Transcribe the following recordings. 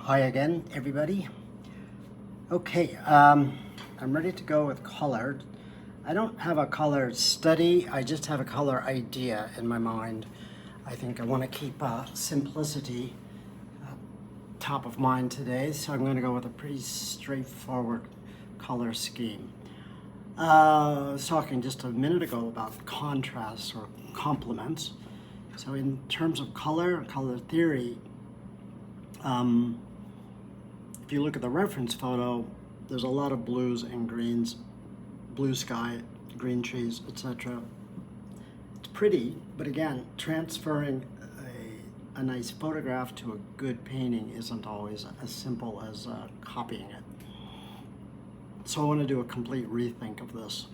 Hi again, everybody. Okay, I'm ready to go with color. I don't have a color study, I just have a color idea in my mind. I think I want to keep simplicity top of mind today, so I'm going to go with a pretty straightforward color scheme. I was talking just a minute ago about contrasts or complements. So in terms of color theory, if you look at the reference photo, there's a lot of blues and greens, blue sky, green trees, etc. It's pretty, but again, transferring a nice photograph to a good painting isn't always as simple as copying it. So I want to do a complete rethink of this.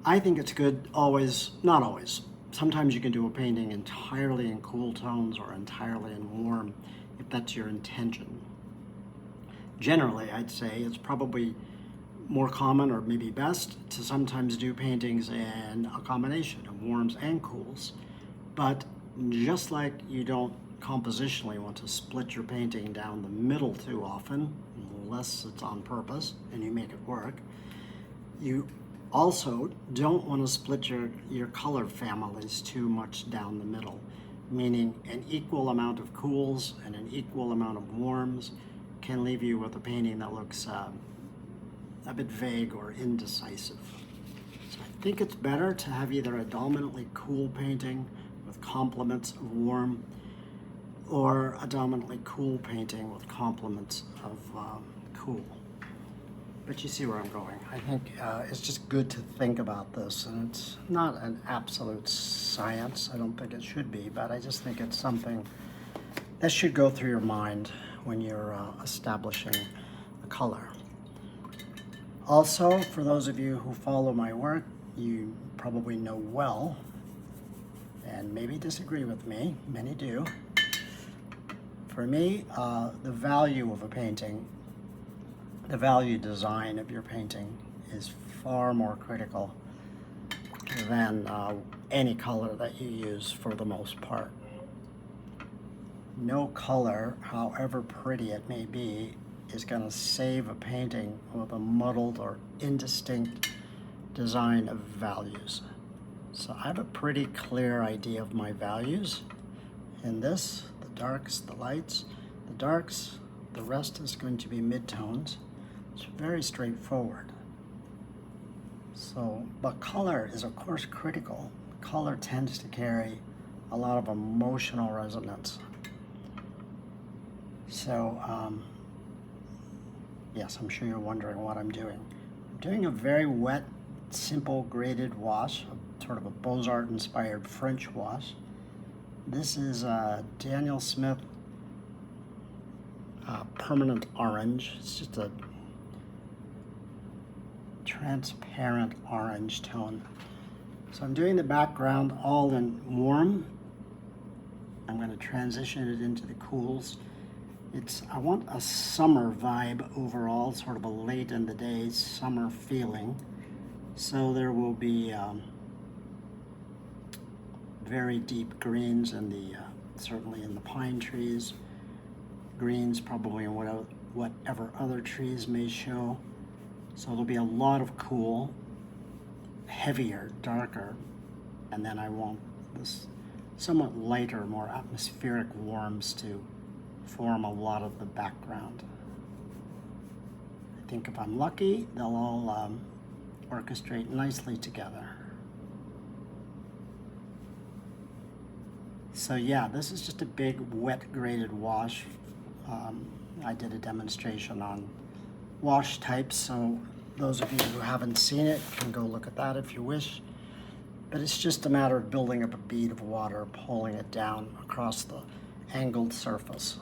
I think it's good always, not always. Sometimes you can do a painting entirely in cool tones or entirely in warm, if that's your intention. Generally, I'd say it's probably more common, or maybe best, to sometimes do paintings in a combination of warms and cools. But just like you don't compositionally want to split your painting down the middle too often, unless it's on purpose and you make it work, you also don't want to split your color families too much down the middle, meaning an equal amount of cools and an equal amount of warms can leave you with a painting that looks a bit vague or indecisive. So I think it's better to have either a dominantly cool painting with complements of warm, or a dominantly cool painting with complements of cool. But you see where I'm going. I think it's just good to think about this, and it's not an absolute science. I don't think it should be, but I just think it's something that should go through your mind when you're establishing a color. Also, for those of you who follow my work, you probably know well, and maybe disagree with me, many do. For me, the value of a painting, the value design of your painting is far more critical than any color that you use for the most part. No color, however pretty it may be, is going to save a painting with a muddled or indistinct design of values. So I have a pretty clear idea of my values in this: the darks, the lights. The darks, the rest is going to be midtones. It's very straightforward. So, but color is of course critical. Color tends to carry a lot of emotional resonance. So, yes, I'm sure you're wondering what I'm doing. I'm doing a very wet, simple graded wash, sort of a Beaux-Arts inspired French wash. This is Daniel Smith Permanent Orange. It's just a transparent orange tone. So I'm doing the background all in warm. I'm going to transition it into the cools. I want a summer vibe overall, sort of a late in the day summer feeling. So there will be very deep greens in the, certainly in the pine trees, greens probably in whatever other trees may show. So there'll be a lot of cool, heavier, darker, and then I want this somewhat lighter, more atmospheric warms to form a lot of the background. I think if I'm lucky, they'll all orchestrate nicely together. So yeah, this is just a big wet graded wash. I did a demonstration on wash types, so those of you who haven't seen it can go look at that if you wish. But it's just a matter of building up a bead of water, pulling it down across the angled surface,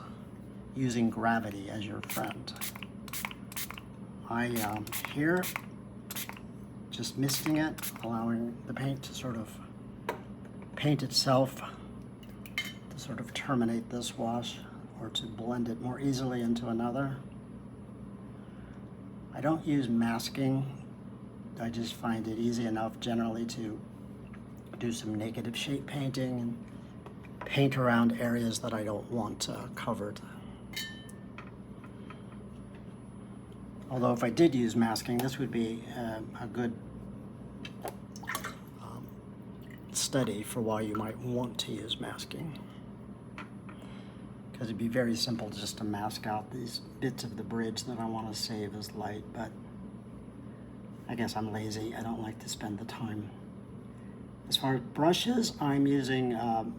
using gravity as your friend. I here just misting it, allowing the paint to sort of paint itself, to sort of terminate this wash or to blend it more easily into another. I don't use masking. I just find it easy enough generally to do some negative shape painting and paint around areas that I don't want covered. Although if I did use masking, this would be a good study for why you might want to use masking. Because it'd be very simple just to mask out these bits of the bridge that I want to save as light, but I guess I'm lazy. I don't like to spend the time. As far as brushes, I'm using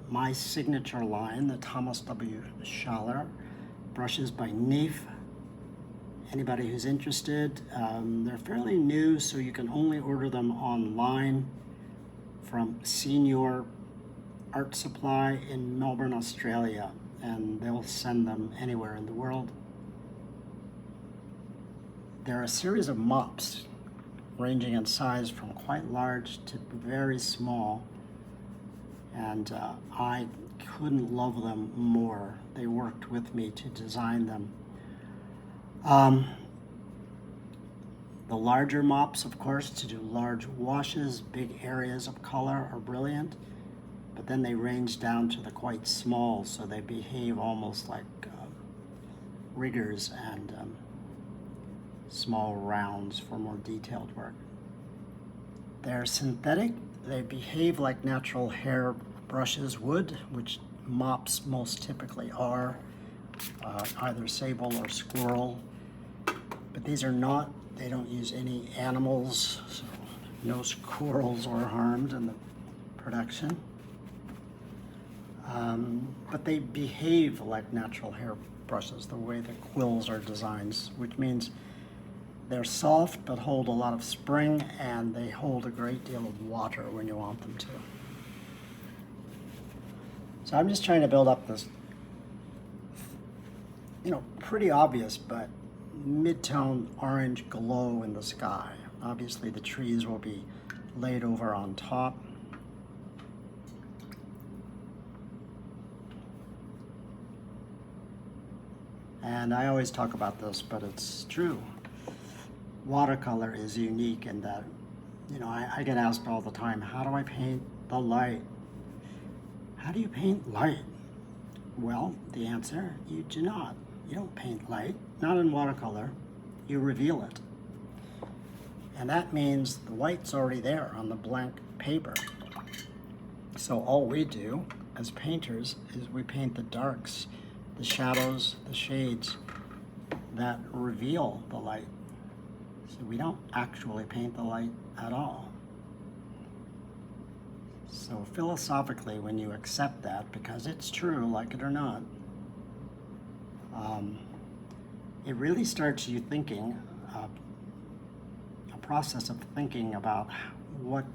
my signature line, the Thomas W. Schaller brushes by Neef. Anybody who's interested, they're fairly new, so you can only order them online from Senior Art Supply in Melbourne, Australia, and they'll send them anywhere in the world. There are a series of mops ranging in size from quite large to very small, and I couldn't love them more. They worked with me to design them. The larger mops, of course, to do large washes, big areas of color are brilliant, but then they range down to the quite small, so they behave almost like riggers and small rounds for more detailed work. They're synthetic. They behave like natural hair brushes would, which mops most typically are, either sable or squirrel. But these are not, they don't use any animals, so no squirrels are harmed in the production. But they behave like natural hair brushes, the way the quills are designed, which means they're soft but hold a lot of spring, and they hold a great deal of water when you want them to. So I'm just trying to build up this, pretty obvious but mid-tone orange glow in the sky. Obviously the trees will be laid over on top. And I always talk about this, but it's true. Watercolor is unique in that, I get asked all the time, how do I paint the light? How do you paint light? Well, the answer, you do not. You don't paint light, not in watercolor. You reveal it. And that means the white's already there on the blank paper. So all we do as painters is we paint the darks, the shadows, the shades that reveal the light. So we don't actually paint the light at all. So philosophically, when you accept that, because it's true, like it or not, it really starts you thinking, a process of thinking about what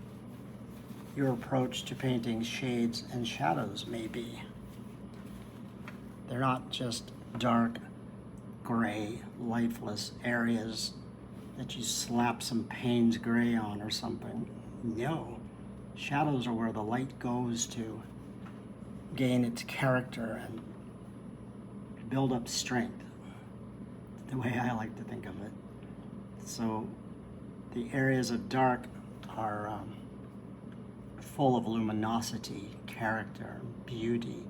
your approach to painting shades and shadows may be. They're not just dark, gray, lifeless areas that you slap some Payne's gray on or something. No. Shadows are where the light goes to gain its character and build up strength. That's the way I like to think of it. So the areas of dark are full of luminosity, character, beauty.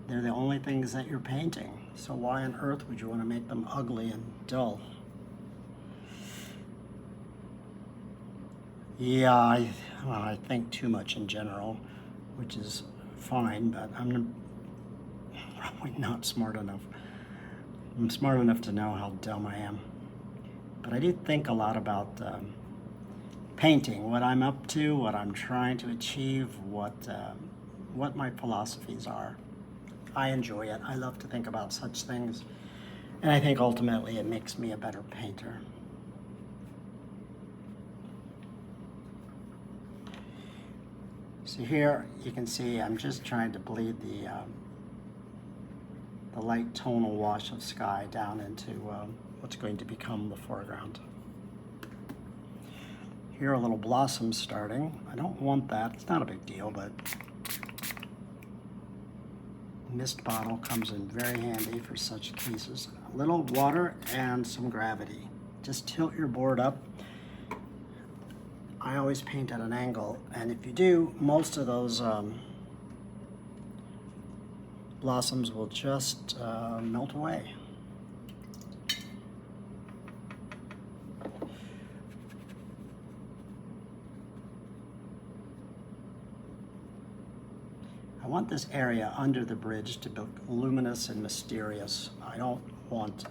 They're the only things that you're painting. So why on earth would you want to make them ugly and dull? Yeah, I think too much in general, which is fine, but I'm probably not smart enough. I'm smart enough to know how dumb I am. But I do think a lot about painting, what I'm up to, what I'm trying to achieve, what my philosophies are. I enjoy it. I love to think about such things. And I think ultimately it makes me a better painter. So here you can see I'm just trying to bleed the light tonal wash of sky down into what's going to become the foreground. Here are little blossoms starting. I don't want that. It's not a big deal, but mist bottle comes in very handy for such cases. A little water and some gravity. Just tilt your board up. I always paint at an angle, and if you do, most of those blossoms will just melt away. want this area under the bridge to look luminous and mysterious. I don't want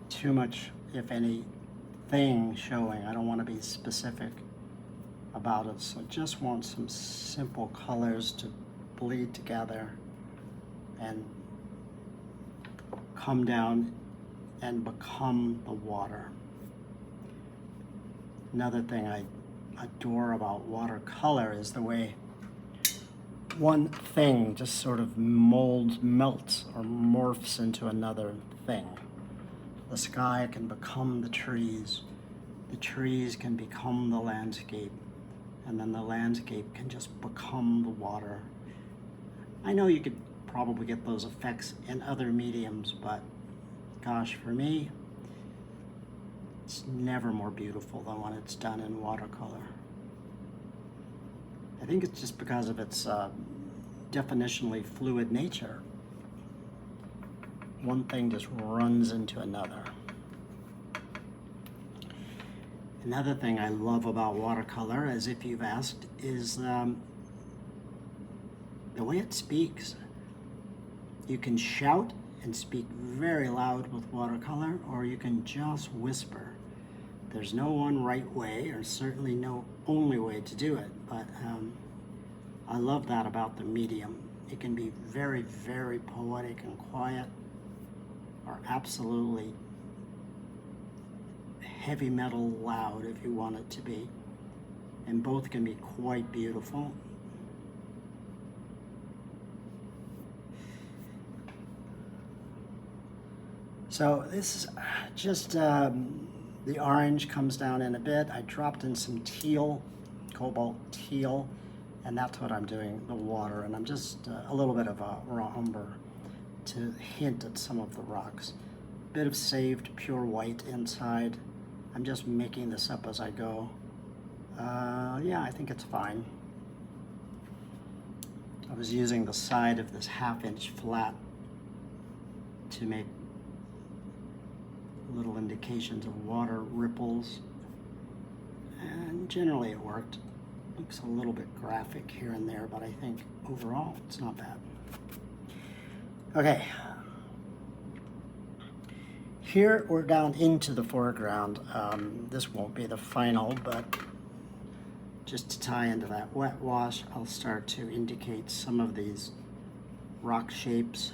too much, if anything, showing. I don't want to be specific about it, so just want some simple colors to bleed together and come down and become the water. Another thing I adore about watercolor is the way one thing just sort of melts or morphs into another thing. The sky can become the trees can become the landscape, and then the landscape can just become the water. I know you could probably get those effects in other mediums, but gosh, for me, it's never more beautiful than when it's done in watercolor. I think it's just because of its definitionally fluid nature. One thing just runs into another. Another thing I love about watercolor, as if you've asked, is the way it speaks. You can shout and speak very loud with watercolor, or you can just whisper. There's no one right way, or certainly no only way to do it, but I love that about the medium. It can be very, very poetic and quiet, or absolutely heavy metal loud if you want it to be, and both can be quite beautiful. So this is just the orange comes down in a bit. I dropped in some teal, cobalt teal, and that's what I'm doing, the water, and I'm just a little bit of a raw umber to hint at some of the rocks. Bit of saved pure white inside. I'm just making this up as I go. Yeah, I think it's fine. I was using the side of this 1/2 inch flat to make little indications of water ripples, and generally it worked. Looks a little bit graphic here and there, but I think overall it's not bad. Okay, here we're down into the foreground. This won't be the final, but just to tie into that wet wash, I'll start to indicate some of these rock shapes.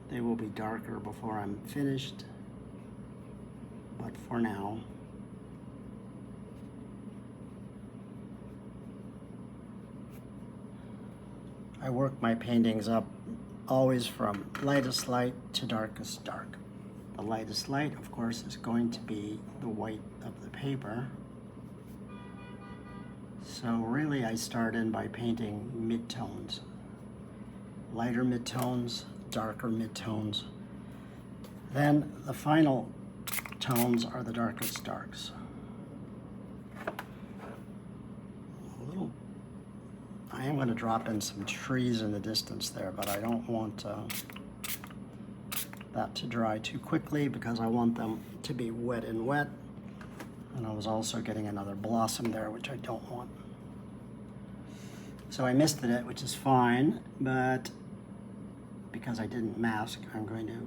They will be darker before I'm finished, but for now, I work my paintings up always from lightest light to darkest dark. The lightest light, of course, is going to be the white of the paper. So really I start in by painting midtones. Lighter midtones, darker midtones. Then the final tones are the darkest darks. I am going to drop in some trees in the distance there, but I don't want that to dry too quickly because I want them to be wet and wet. And I was also getting another blossom there, which I don't want. So I misted it, which is fine, but because I didn't mask, I'm going to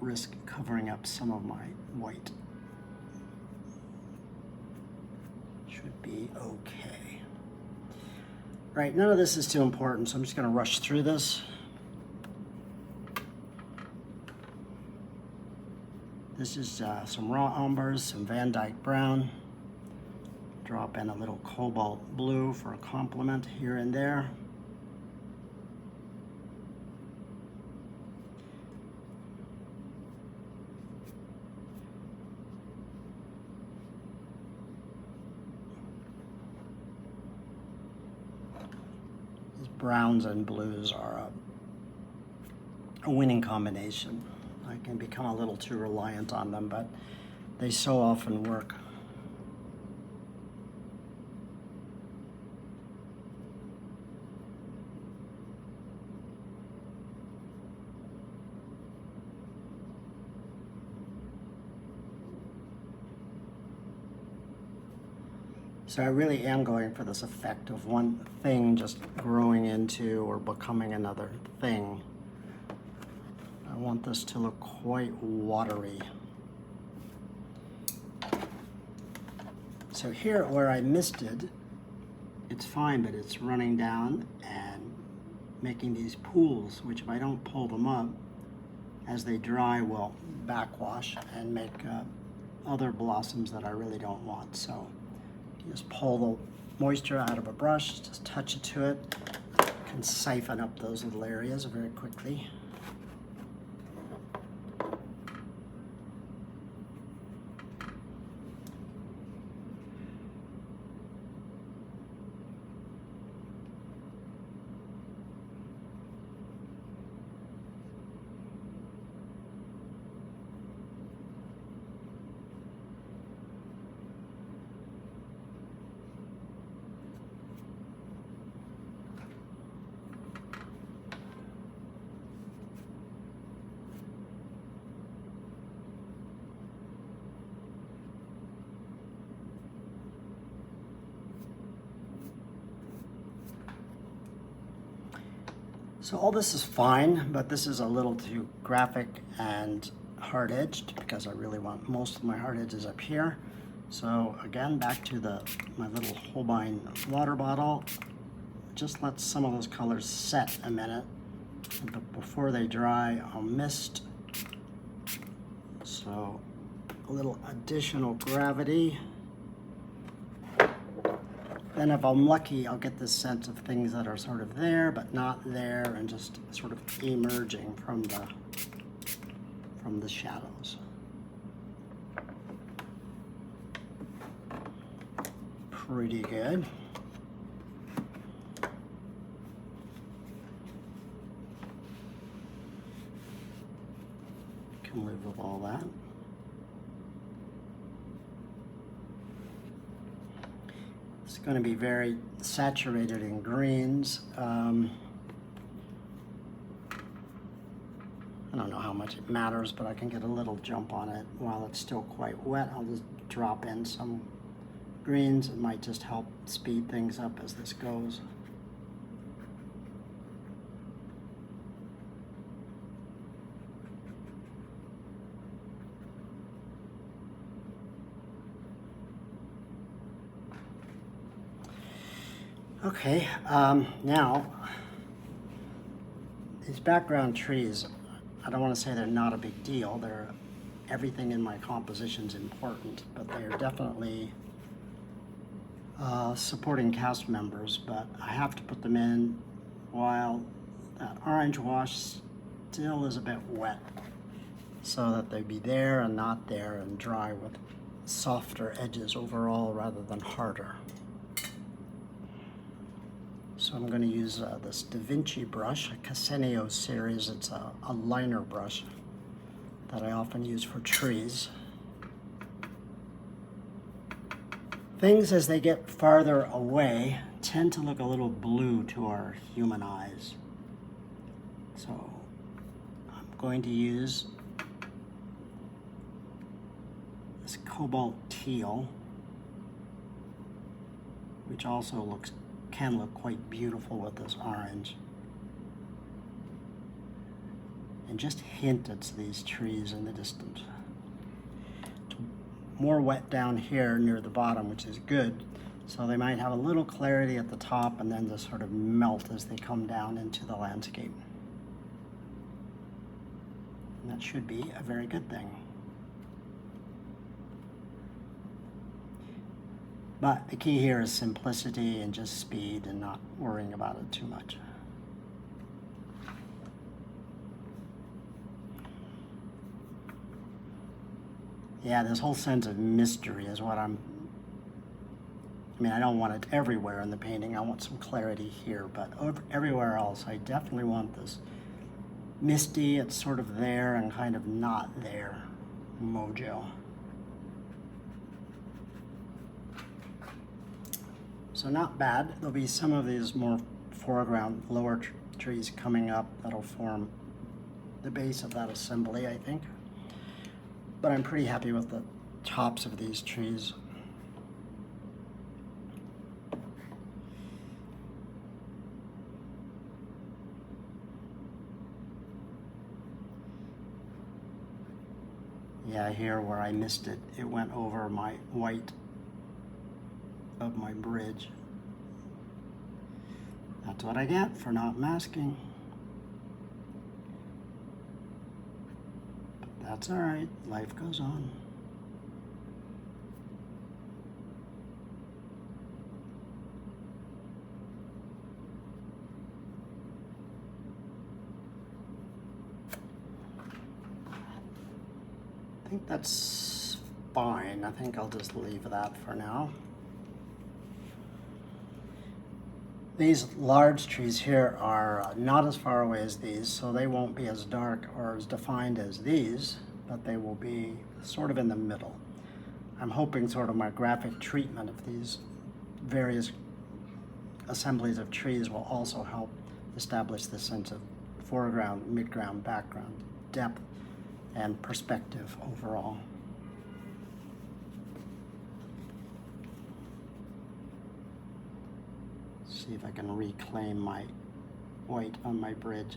risk covering up some of my white. Should be okay. Right, none of this is too important, so I'm just going to rush through this. This is some raw umbers, some Van Dyke brown. Drop in a little cobalt blue for a complement here and there. Browns and blues are a winning combination. I can become a little too reliant on them, but they so often work. So I really am going for this effect of one thing just growing into or becoming another thing. I want this to look quite watery. So here where I misted, it's fine, but it's running down and making these pools, which if I don't pull them up, as they dry will backwash and make other blossoms that I really don't want. So you just pull the moisture out of a brush, just touch it to it, can siphon up those little areas very quickly. So all this is fine, but this is a little too graphic and hard-edged because I really want most of my hard edges up here. So again, back to my little Holbein water bottle. Just let some of those colors set a minute, but before they dry, I'll mist. So a little additional gravity. Then if I'm lucky, I'll get this sense of things that are sort of there, but not there, and just sort of emerging from the shadows. Pretty good. Can live with all that. It's going to be very saturated in greens. I don't know how much it matters, but I can get a little jump on it while it's still quite wet. I'll just drop in some greens. It might just help speed things up as this goes. Okay, now, these background trees, I don't want to say they're not a big deal. Everything in my composition is important, but they are definitely supporting cast members, but I have to put them in while that orange wash still is a bit wet, so that they'd be there and not there and dry with softer edges overall rather than harder. So I'm going to use this Da Vinci brush, a Casenio series. It's a liner brush that I often use for trees. Things as they get farther away tend to look a little blue to our human eyes. So I'm going to use this cobalt teal, which also can look quite beautiful with this orange. And just hint at these trees in the distance. It's more wet down here near the bottom, which is good. So they might have a little clarity at the top and then just sort of melt as they come down into the landscape. And that should be a very good thing. But the key here is simplicity and just speed and not worrying about it too much. Yeah, this whole sense of mystery is what I mean, I don't want it everywhere in the painting. I want some clarity here, but everywhere else, I definitely want this misty, it's sort of there and kind of not there mojo. So not bad. There'll be some of these more foreground lower trees coming up that'll form the base of that assembly, I think. But I'm pretty happy with the tops of these trees. Yeah, here where I missed it, it went over my white of my bridge. That's what I get for not masking. But that's all right, life goes on. I think that's fine. I think I'll just leave that for now. These large trees here are not as far away as these, so they won't be as dark or as defined as these, but they will be sort of in the middle. I'm hoping sort of my graphic treatment of these various assemblies of trees will also help establish the sense of foreground, midground, background, depth, and perspective overall. See if I can reclaim my white on my bridge.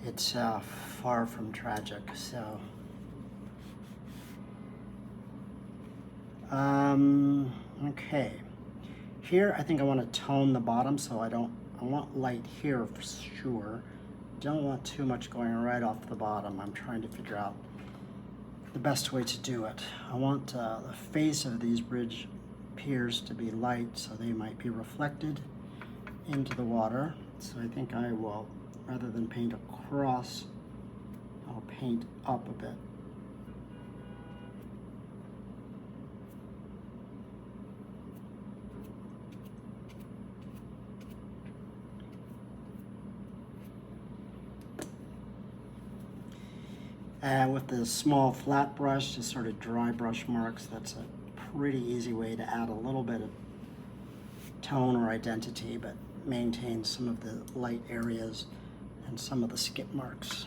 It's far from tragic, so. Okay. Here I think I want to tone the bottom, so I want light here for sure. Don't want too much going right off the bottom. I'm trying to figure out the best way to do it. I want the face of these bridge piers to be light, so they might be reflected into the water. So I think I will, rather than paint across, I'll paint up a bit. And with the small flat brush, just sort of dry brush marks, that's a pretty easy way to add a little bit of tone or identity, but maintain some of the light areas and some of the skip marks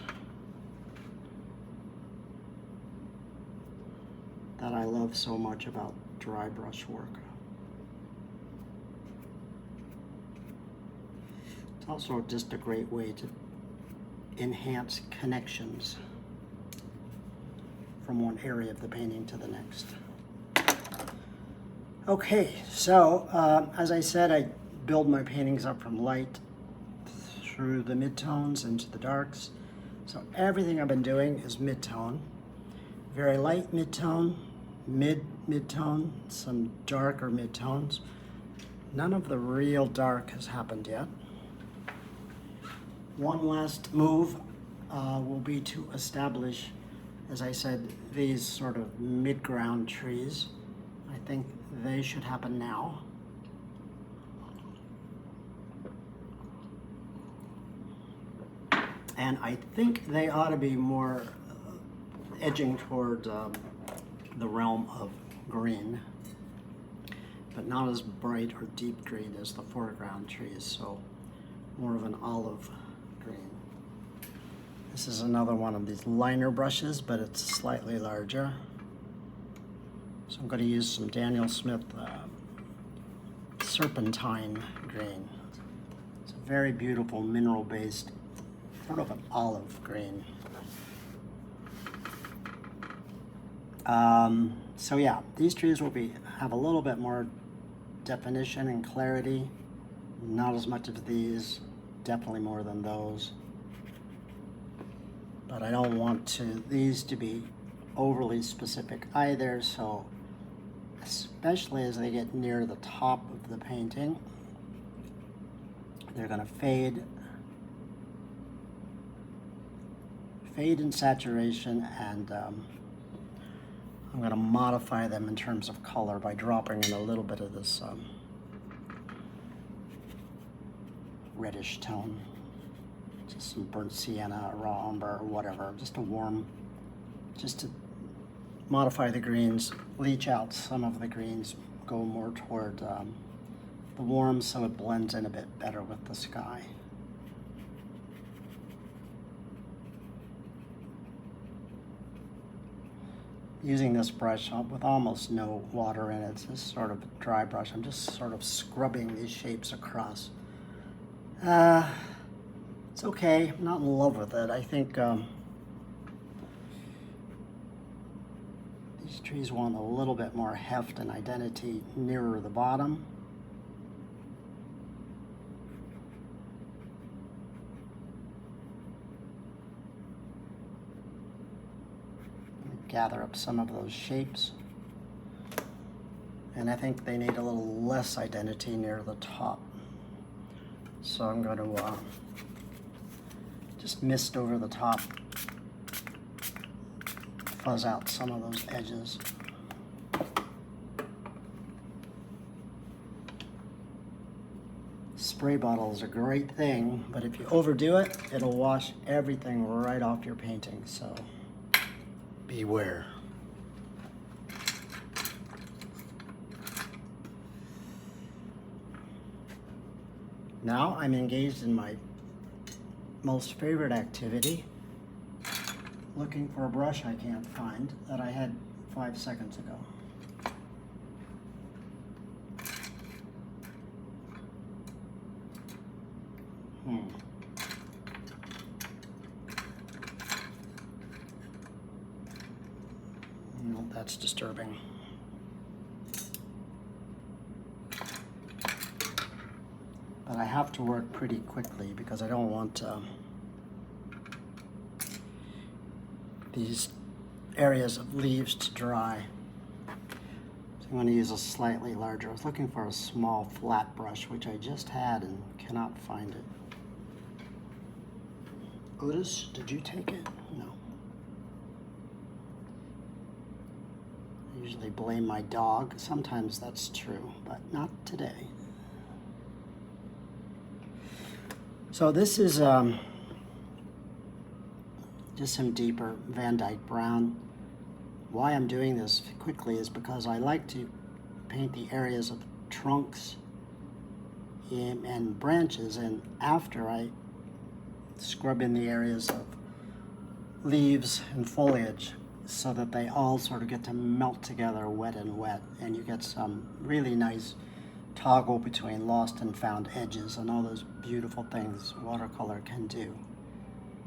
that I love so much about dry brush work. It's also just a great way to enhance connections from one area of the painting to the next. Okay, so as I said, I build my paintings up from light through the midtones into the darks. So everything I've been doing is midtone. Very light midtone, midtone, some darker midtones. None of the real dark has happened yet. One last move will be to establish, as I said, these sort of mid-ground trees. I think they should happen now. And I think they ought to be more edging toward the realm of green, but not as bright or deep green as the foreground trees, so more of an olive green. This is another one of these liner brushes, but it's slightly larger. So I'm going to use some Daniel Smith Serpentine green. It's a very beautiful mineral-based, sort of an olive green. So yeah, these trees will have a little bit more definition and clarity. Not as much of these, definitely more than those. But I don't want these to be overly specific either, so especially as they get near the top of the painting, they're going to fade in saturation, and I'm going to modify them in terms of color by dropping in a little bit of this reddish tone. Just some burnt sienna, raw umber, or whatever, just to modify the greens, leach out some of the greens, go more toward the warm so it blends in a bit better with the sky. Using this brush with almost no water in it, it's just sort of a dry brush. I'm just sort of scrubbing these shapes across. It's okay, I'm not in love with it. I think these trees want a little bit more heft and identity nearer the bottom. Gather up some of those shapes. And I think they need a little less identity near the top. So I'm going to just mist over the top, fuzz out some of those edges. Spray bottle is a great thing, but if you overdo it, it'll wash everything right off your painting, so beware. Now I'm engaged in my most favorite activity, looking for a brush I can't find that I had 5 seconds ago. No, that's disturbing. But I have to work pretty quickly because I don't want these areas of leaves to dry. So I'm going to use a slightly larger. I was looking for a small flat brush, which I just had and cannot find it. Otis, did you take it? No. I usually blame my dog. Sometimes that's true, but not today. So this is just some deeper Van Dyke brown. Why I'm doing this quickly is because I like to paint the areas of trunks and branches, and after I scrub in the areas of leaves and foliage so that they all sort of get to melt together wet and wet, and you get some really nice toggle between lost and found edges and all those beautiful things watercolor can do.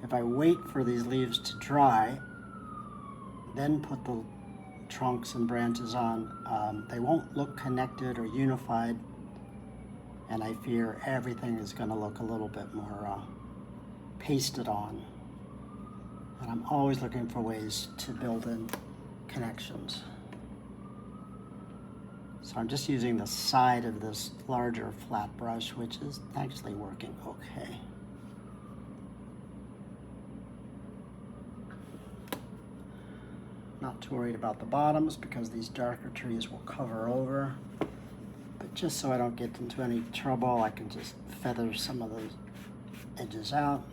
If I wait for these leaves to dry, then put the trunks and branches on, they won't look connected or unified, and I fear everything is going to look a little bit more pasted on. And I'm always looking for ways to build in connections. So I'm just using the side of this larger flat brush, which is actually working okay. Not too worried about the bottoms because these darker trees will cover over. But just so I don't get into any trouble, I can just feather some of those edges out.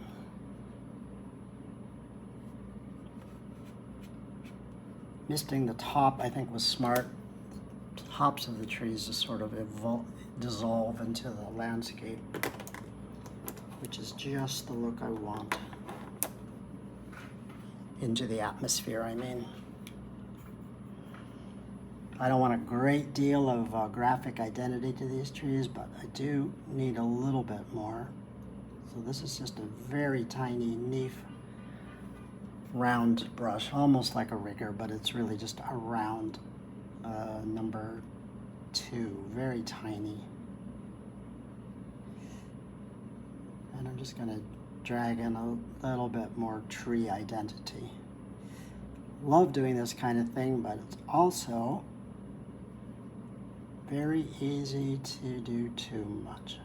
Misting the top, I think, was smart. The tops of the trees just sort of dissolve into the landscape, which is just the look I want. Into the atmosphere, I mean. I don't want a great deal of graphic identity to these trees, but I do need a little bit more. So this is just a very tiny Neef round brush, almost like a rigger, but it's really just a round number 2, very tiny. And I'm just going to drag in a little bit more tree identity. Love doing this kind of thing, but it's also very easy to do too much.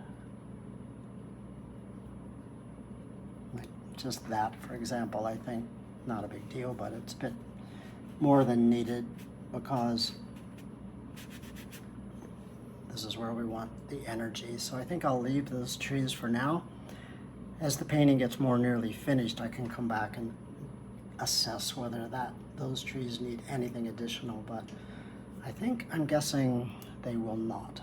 Like just that, for example, I think not a big deal, but it's a bit more than needed because this is where we want the energy. So I think I'll leave those trees for now. As the painting gets more nearly finished, I can come back and assess whether those trees need anything additional, but I'm guessing they will not.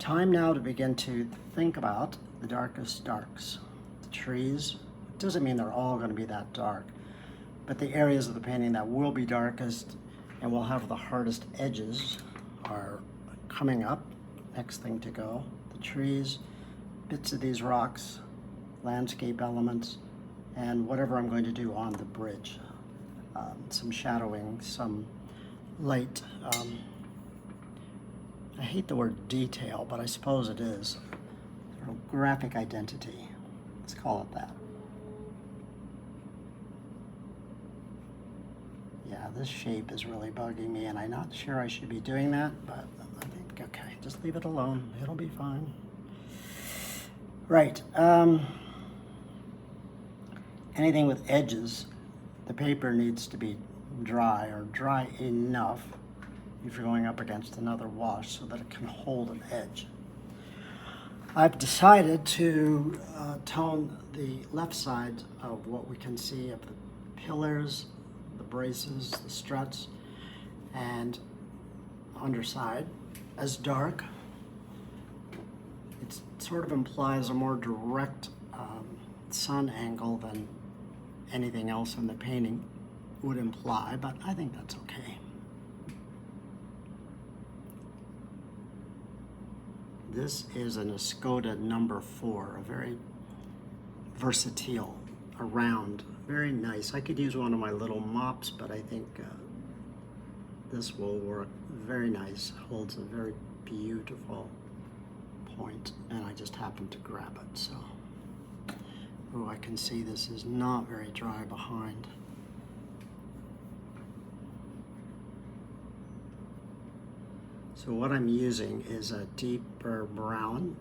time now to begin to think about the darkest darks. The trees, it doesn't mean they're all going to be that dark, but the areas of the painting that will be darkest and will have the hardest edges are coming up. Next thing to go. The trees, bits of these rocks, landscape elements, and whatever I'm going to do on the bridge. Some shadowing, some light. I hate the word detail, but I suppose it is. Sort of graphic identity. Let's call it that. Yeah, this shape is really bugging me, and I'm not sure I should be doing that, but I think, okay, just leave it alone. It'll be fine. Right. Anything with edges, the paper needs to be dry or dry enough if you're going up against another wash so that it can hold an edge. I've decided to tone the left side of what we can see of the pillars, the braces, the struts, and underside as dark. It sort of implies a more direct sun angle than anything else in the painting would imply, but I think that's okay. This is an Escoda number 4, a very versatile, a round, very nice. I could use one of my little mops, but I think this will work very nice. Holds a very beautiful point, and I just happened to grab it, so. Oh, I can see this is not very dry behind. So what I'm using is a deeper brown,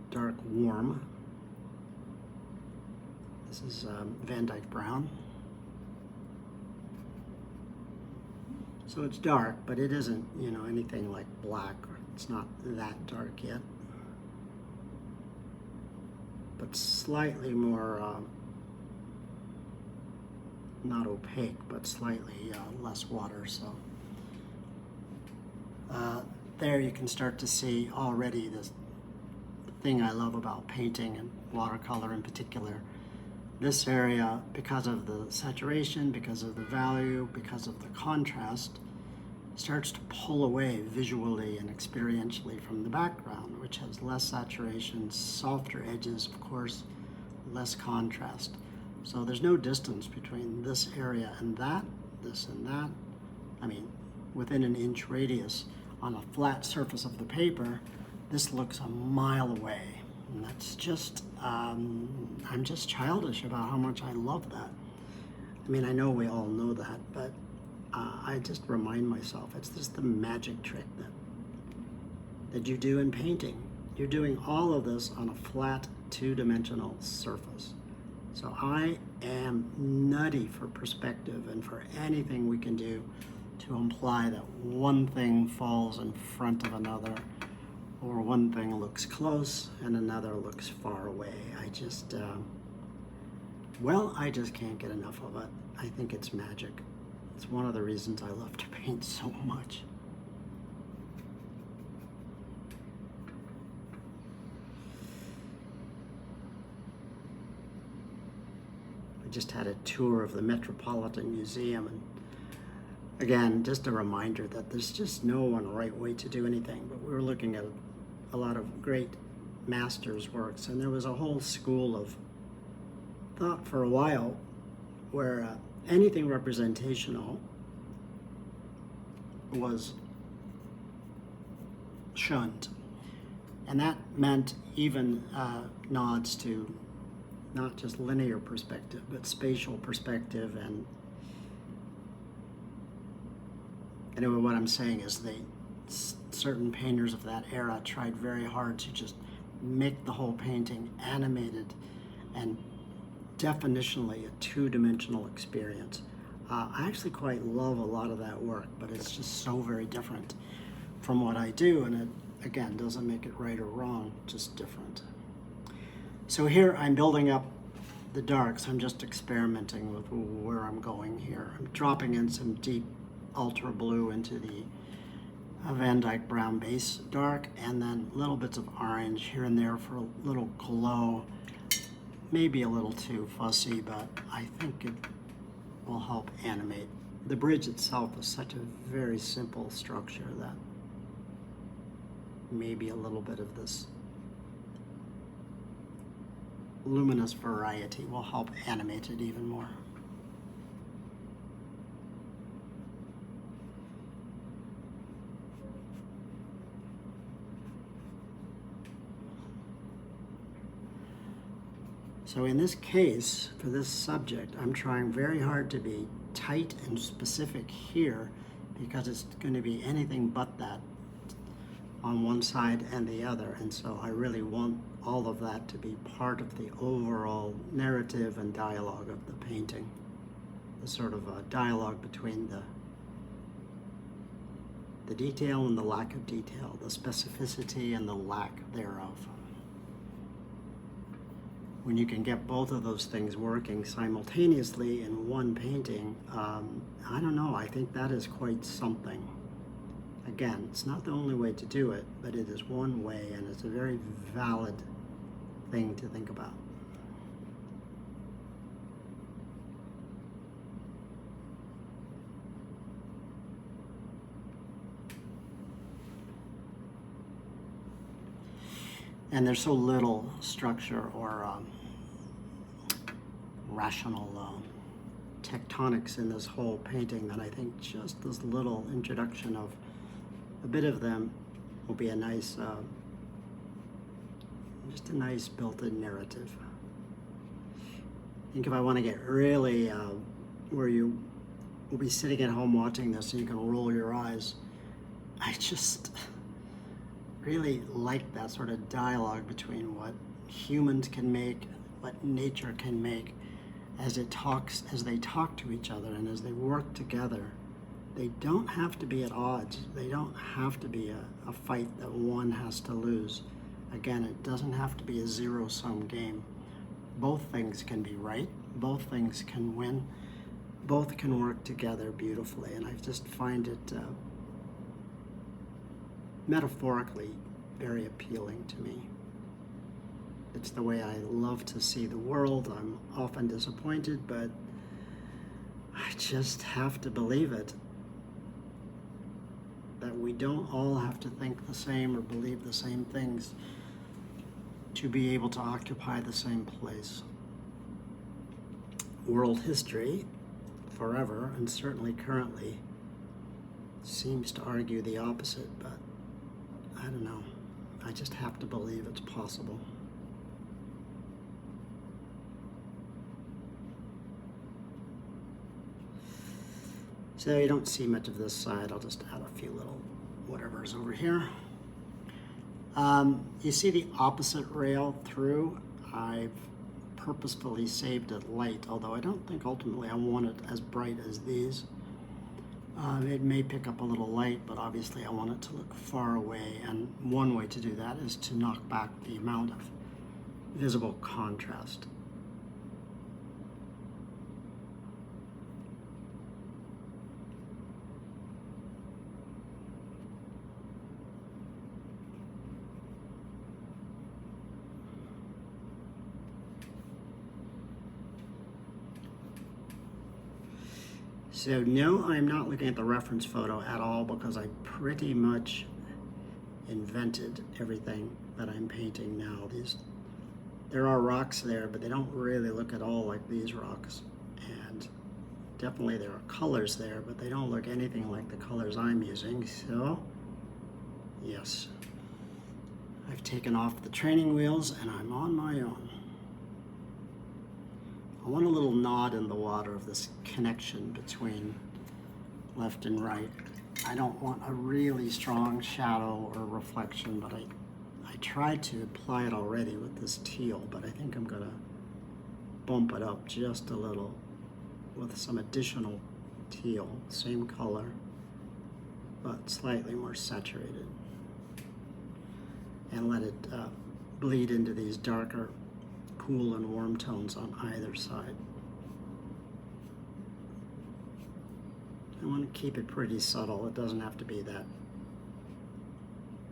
dark warm. This is Van Dyke brown. So it's dark, but it isn't, you know, anything like black. It's not that dark yet. But slightly more, not opaque, but slightly less water, so. There you can start to see already this thing I love about painting and watercolor in particular. This area, because of the saturation, because of the value, because of the contrast, starts to pull away visually and experientially from the background, which has less saturation, softer edges, of course, less contrast. So there's no distance between this area and that, this and that. I mean, within an inch radius on a flat surface of the paper, this looks a mile away. And that's just, I'm just childish about how much I love that. I mean, I know we all know that, but I just remind myself, it's just the magic trick that you do in painting. You're doing all of this on a flat, two-dimensional surface. So I am nutty for perspective and for anything we can do to imply that one thing falls in front of another, or one thing looks close and another looks far away. I just, well, I just can't get enough of it. I think it's magic. It's one of the reasons I love to paint so much. I just had a tour of the Metropolitan Museum, and again, just a reminder that there's just no one right way to do anything, but we were looking at a lot of great masters' works, and there was a whole school of thought for a while where anything representational was shunned. And that meant even nods to not just linear perspective, but spatial perspective. And anyway, what I'm saying is certain painters of that era tried very hard to just make the whole painting animated and definitionally a two-dimensional experience. I actually quite love a lot of that work, but it's just so very different from what I do, and it, again, doesn't make it right or wrong, just different. So here I'm building up the darks. I'm just experimenting with where I'm going here. I'm dropping in some deep ultra blue into the a Van Dyke brown base dark, and then little bits of orange here and there for a little glow. Maybe a little too fussy, but I think it will help animate. The bridge itself is such a very simple structure that maybe a little bit of this luminous variety will help animate it even more. So in this case, for this subject, I'm trying very hard to be tight and specific here because it's going to be anything but that on one side and the other. And so I really want all of that to be part of the overall narrative and dialogue of the painting. The sort of a dialogue between the detail and the lack of detail, the specificity and the lack thereof. When you can get both of those things working simultaneously in one painting, I don't know, I think that is quite something. Again, it's not the only way to do it, but it is one way, and it's a very valid thing to think about. And there's so little structure or rational tectonics in this whole painting that I think just this little introduction of a bit of them will be a nice, just a nice built-in narrative. I think if I want to get really where you will be sitting at home watching this and you can roll your eyes, I just really like that sort of dialogue between what humans can make, what nature can make, as they talk to each other and as they work together. They don't have to be at odds. They don't have to be a fight that one has to lose. Again, it doesn't have to be a zero-sum game. Both things can be right. Both things can win. Both can work together beautifully. And I just find it metaphorically very appealing to me. It's the way I love to see the world. I'm often disappointed, but I just have to believe it. That we don't all have to think the same or believe the same things to be able to occupy the same place. World history, forever, and certainly currently, seems to argue the opposite, but I don't know. I just have to believe it's possible. So you don't see much of this side. I'll just add a few little whatever's over here. You see the opposite rail through. I've purposefully saved it light, although I don't think ultimately I want it as bright as these. It may pick up a little light, but obviously I want it to look far away, and one way to do that is to knock back the amount of visible contrast. So no, I'm not looking at the reference photo at all because I pretty much invented everything that I'm painting now. There are rocks there, but they don't really look at all like these rocks. And definitely there are colors there, but they don't look anything like the colors I'm using. So yes, I've taken off the training wheels and I'm on my own. I want a little nod in the water of this connection between left and right. I don't want a really strong shadow or reflection, but I tried to apply it already with this teal, but I think I'm gonna bump it up just a little with some additional teal, same color, but slightly more saturated. And let it bleed into these darker cool and warm tones on either side. I want to keep it pretty subtle. It doesn't have to be that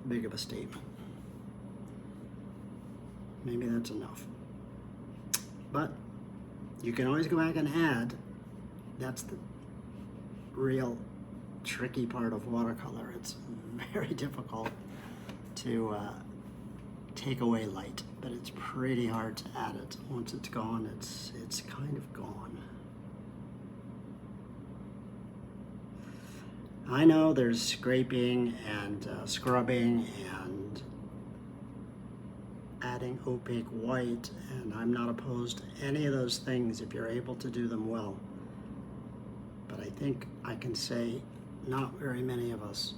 big of a statement. Maybe that's enough. But you can always go back and add. That's the real tricky part of watercolor. It's very difficult to take away light, but it's pretty hard to add it. Once it's gone, it's kind of gone. I know there's scraping and scrubbing and adding opaque white, and I'm not opposed to any of those things if you're able to do them well. But I think I can say not very many of us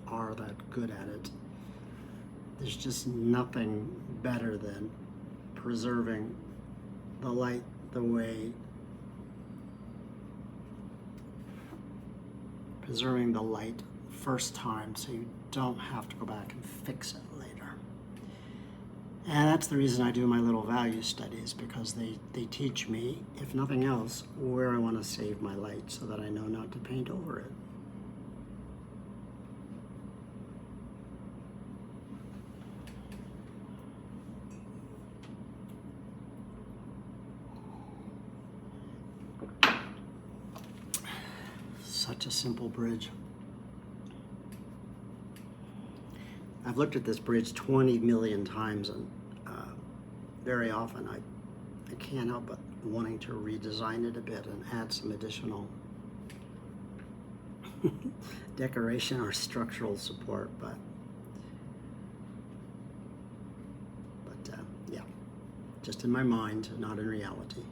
are that good at it. There's just nothing better than preserving the light the way, preserving the light first time so you don't have to go back and fix it later. And that's the reason I do my little value studies, because they teach me, if nothing else, where I want to save my light so that I know not to paint over it. Such a simple bridge. I've looked at this bridge 20 million times, and very often I can't help but wanting to redesign it a bit and add some additional decoration or structural support, but yeah, just in my mind, not in reality.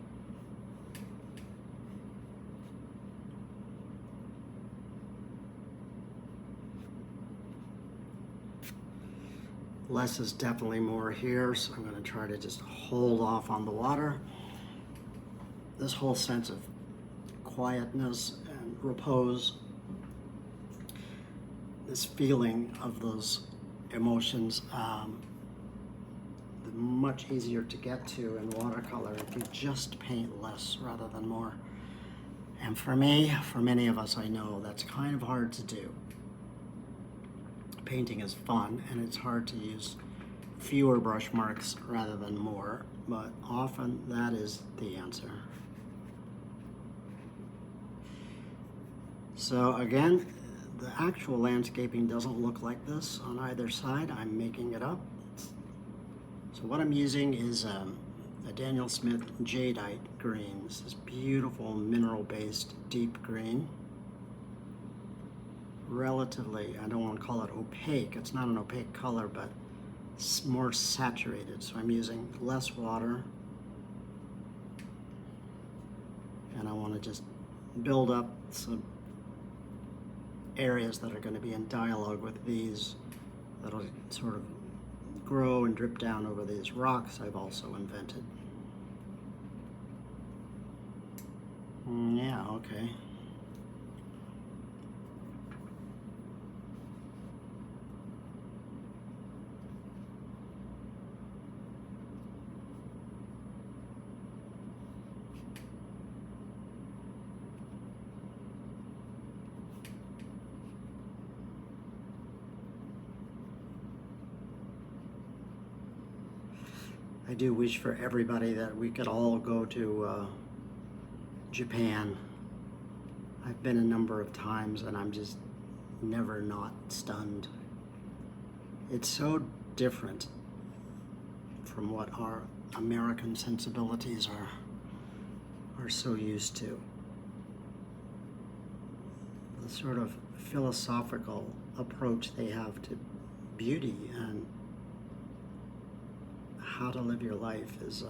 Less is definitely more here, so I'm going to try to just hold off on the water. This whole sense of quietness and repose, this feeling of those emotions, much easier to get to in watercolor if you just paint less rather than more. And for me, for many of us I know, that's kind of hard to do. Painting is fun, and it's hard to use fewer brush marks rather than more, but often that is the answer. So again, the actual landscaping doesn't look like this on either side. I'm making it up. So what I'm using is a Daniel Smith Jadeite green. This is beautiful mineral-based deep green. Relatively, I don't want to call it opaque. It's not an opaque color, but it's more saturated. So I'm using less water. And I want to just build up some areas that are going to be in dialogue with these, that'll sort of grow and drip down over these rocks I've also invented. Yeah, okay. I do wish for everybody that we could all go to Japan. I've been a number of times and I'm just never not stunned. It's so different from what our American sensibilities are so used to. The sort of philosophical approach they have to beauty and how to live your life is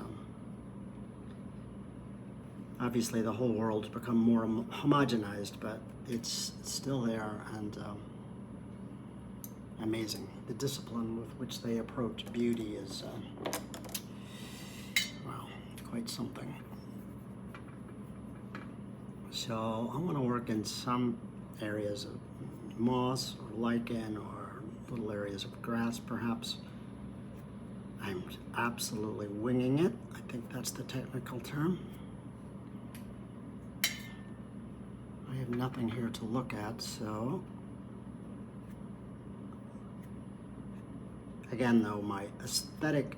obviously the whole world's become more homogenized, but it's still there and amazing. The discipline with which they approach beauty is wow, quite something. So I want to work in some areas of moss or lichen or little areas of grass perhaps. I'm absolutely winging it. I think that's the technical term. I have nothing here to look at, so Again, though, my aesthetic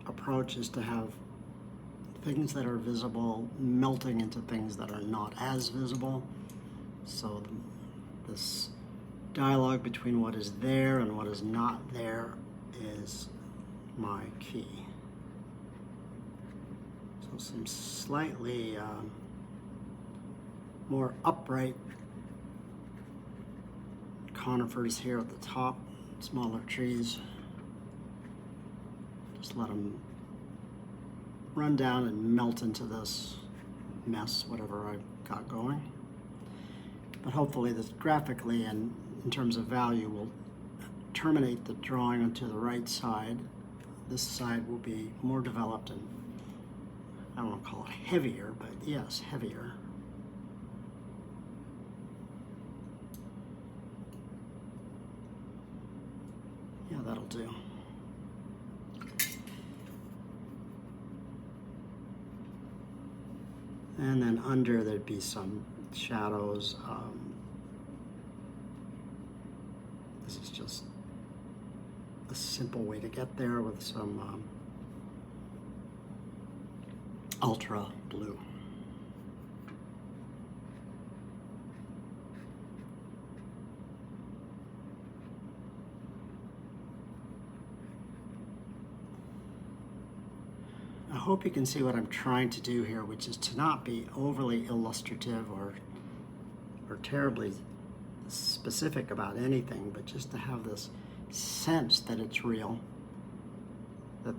approach is to have things that are visible melting into things that are not as visible. So this dialogue between what is there and what is not there is my key. So some slightly more upright conifers here at the top, smaller trees. Just let them run down and melt into this mess, whatever I've got going. But hopefully this graphically and in terms of value will terminate the drawing onto the right side. This side will be more developed and I don't want to call it heavier, but yes, heavier. Yeah, that'll do. And then under there'd be some shadows. This is just a simple way to get there with some ultra blue. I hope you can see what I'm trying to do here, which is to not be overly illustrative or terribly specific about anything, but just to have this sense that it's real, that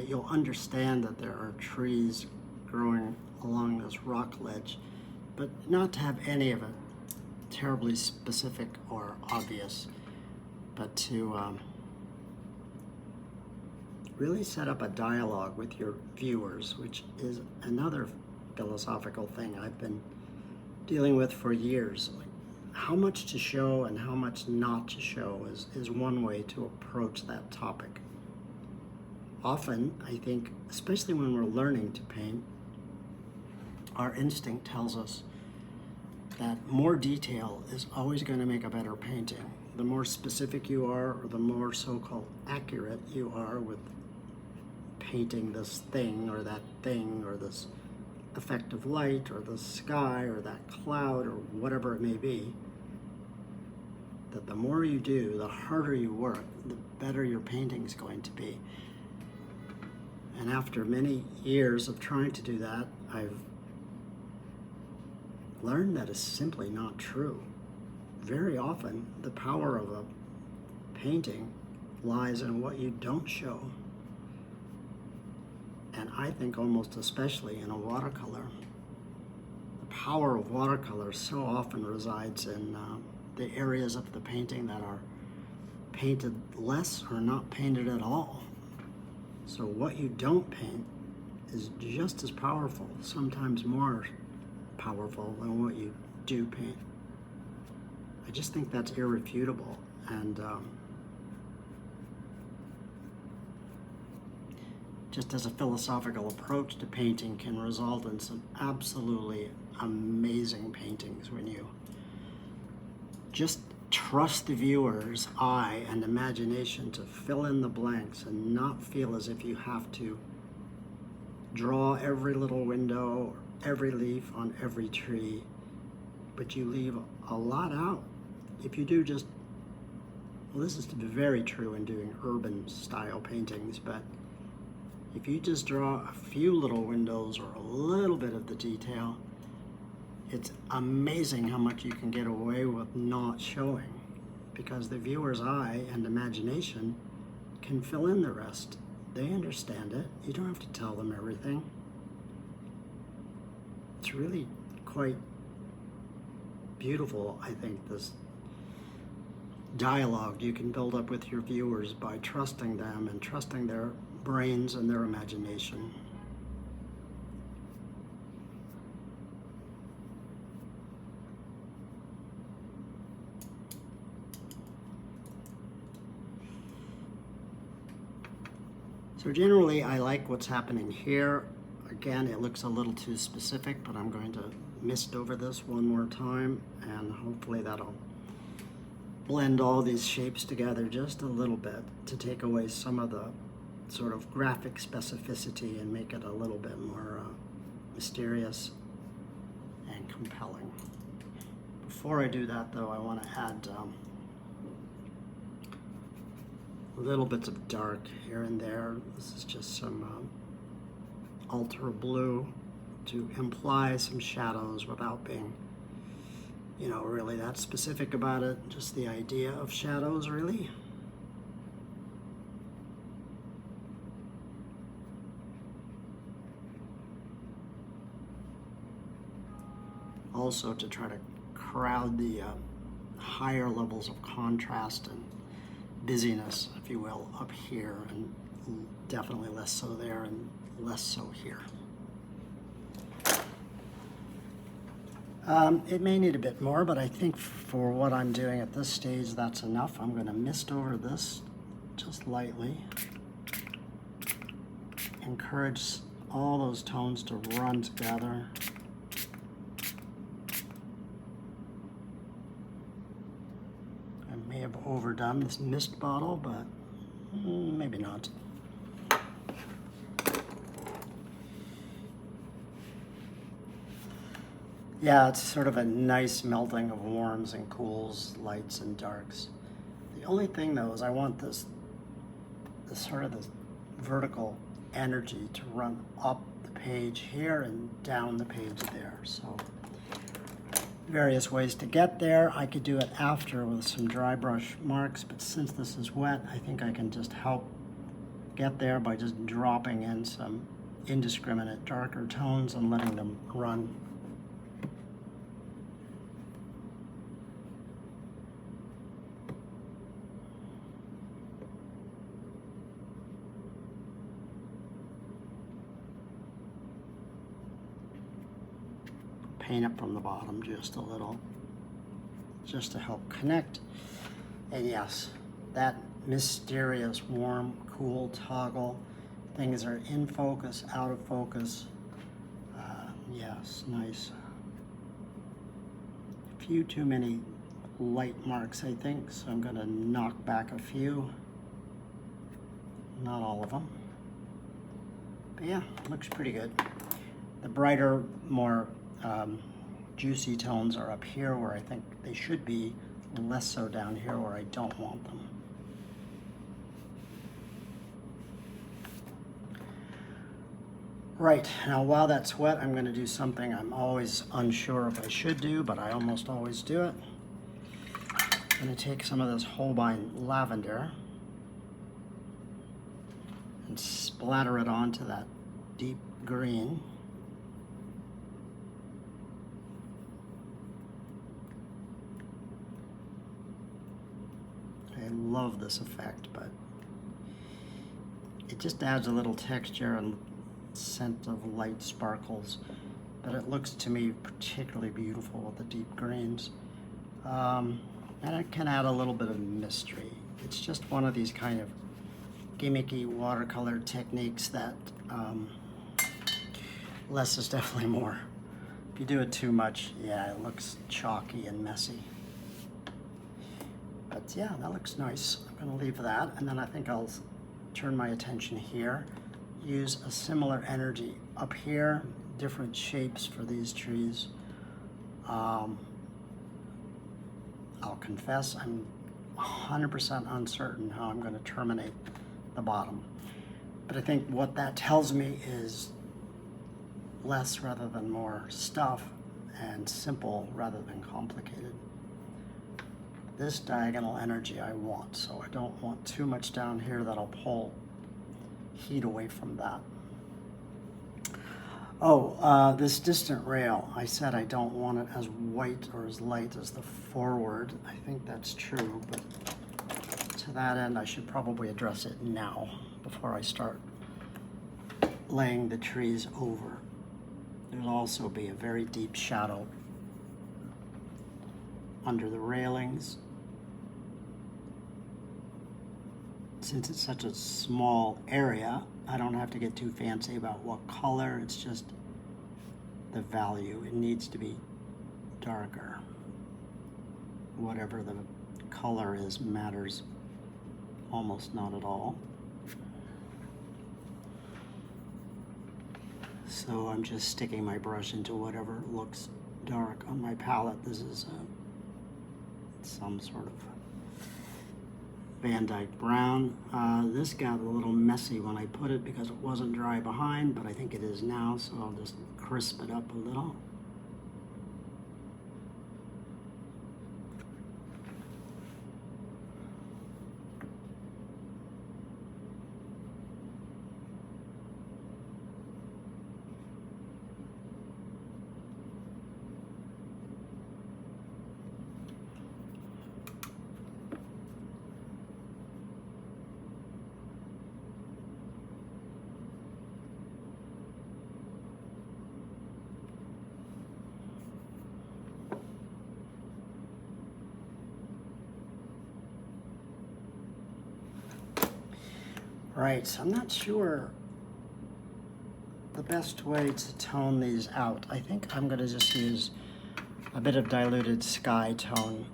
you'll understand that there are trees growing along this rock ledge, but not to have any of it terribly specific or obvious, but to really set up a dialogue with your viewers, which is another philosophical thing I've been dealing with for years. Like, how much to show and how much not to show is one way to approach that topic. Often, I think, especially when we're learning to paint, our instinct tells us that more detail is always going to make a better painting. The more specific you are, or the more so-called accurate you are with painting this thing or that thing or this effect of light or the sky or that cloud or whatever it may be, that the more you do, the harder you work, the better your painting's going to be. And after many years of trying to do that, I've learned that is simply not true. Very often, the power of a painting lies in what you don't show. And I think almost especially in a watercolor. The power of watercolor so often resides in the areas of the painting that are painted less or not painted at all. So what you don't paint is just as powerful, sometimes more powerful than what you do paint. I just think that's irrefutable, and just as a philosophical approach to painting can result in some absolutely amazing paintings when you just trust the viewer's eye and imagination to fill in the blanks and not feel as if you have to draw every little window, every leaf on every tree, but you leave a lot out. If you do just, well, this is very true in doing urban style paintings, but if you just draw a few little windows or a little bit of the detail, it's amazing how much you can get away with not showing, because the viewer's eye and imagination can fill in the rest. They understand it. You don't have to tell them everything. It's really quite beautiful, I think, this dialogue you can build up with your viewers by trusting them and trusting their brains and their imagination. So generally I like what's happening here. Again, it looks a little too specific, but I'm going to mist over this one more time, and hopefully that'll blend all these shapes together just a little bit to take away some of the sort of graphic specificity and make it a little bit more mysterious and compelling. Before I do that though, I want to add little bits of dark here and there. This is just some ultra blue to imply some shadows without being, you know, really that specific about it. Just the idea of shadows, really. Also to try to crowd the higher levels of contrast and busyness, if you will, up here, and definitely less so there and less so here. It may need a bit more, but I think for what I'm doing at this stage, that's enough. I'm going to mist over this just lightly. Encourage all those tones to run together. I may have overdone this mist bottle, but maybe not. Yeah, it's sort of a nice melting of warms and cools, lights and darks. The only thing though is I want this sort of this vertical energy to run up the page here and down the page there. So various ways to get there. I could do it after with some dry brush marks, but since this is wet, I think I can just help get there by just dropping in some indiscriminate darker tones and letting them run. Paint up from the bottom just a little, just to help connect. And yes, that mysterious warm, cool toggle. Things are in focus, out of focus. Yes, nice. A few too many light marks, I think, so I'm gonna knock back a few. Not all of them. But yeah, looks pretty good. The brighter, more juicy tones are up here where I think they should be, less so down here where I don't want them. Right, now while that's wet, I'm going to do something I'm always unsure if I should do, but I almost always do it. I'm going to take some of this Holbein lavender and splatter it onto that deep green. I love this effect, but it just adds a little texture and scent of light sparkles, but it looks to me particularly beautiful with the deep greens. And it can add a little bit of mystery. It's just one of these kind of gimmicky watercolor techniques that less is definitely more. If you do it too much, yeah, it looks chalky and messy. But yeah, that looks nice. I'm gonna leave that, and then I think I'll turn my attention here. Use a similar energy up here, different shapes for these trees. I'll confess I'm 100% uncertain how I'm going to terminate the bottom. But I think what that tells me is less rather than more stuff, and simple rather than complicated. This diagonal energy I want, so I don't want too much down here that'll pull heat away from that. Oh, this distant rail, I said I don't want it as white or as light as the forward. I think that's true, but to that end, I should probably address it now before I start laying the trees over. There'll also be a very deep shadow under the railings. Since it's such a small area, I don't have to get too fancy about what color, it's just the value. It needs to be darker, whatever the color is matters almost not at all. So I'm just sticking my brush into whatever looks dark on my palette. This is some sort of Van Dyke brown. This got a little messy when I put it because it wasn't dry behind, but I think it is now, so I'll just crisp it up a little. Right, so I'm not sure the best way to tone these out. I think I'm going to just use a bit of diluted sky tone.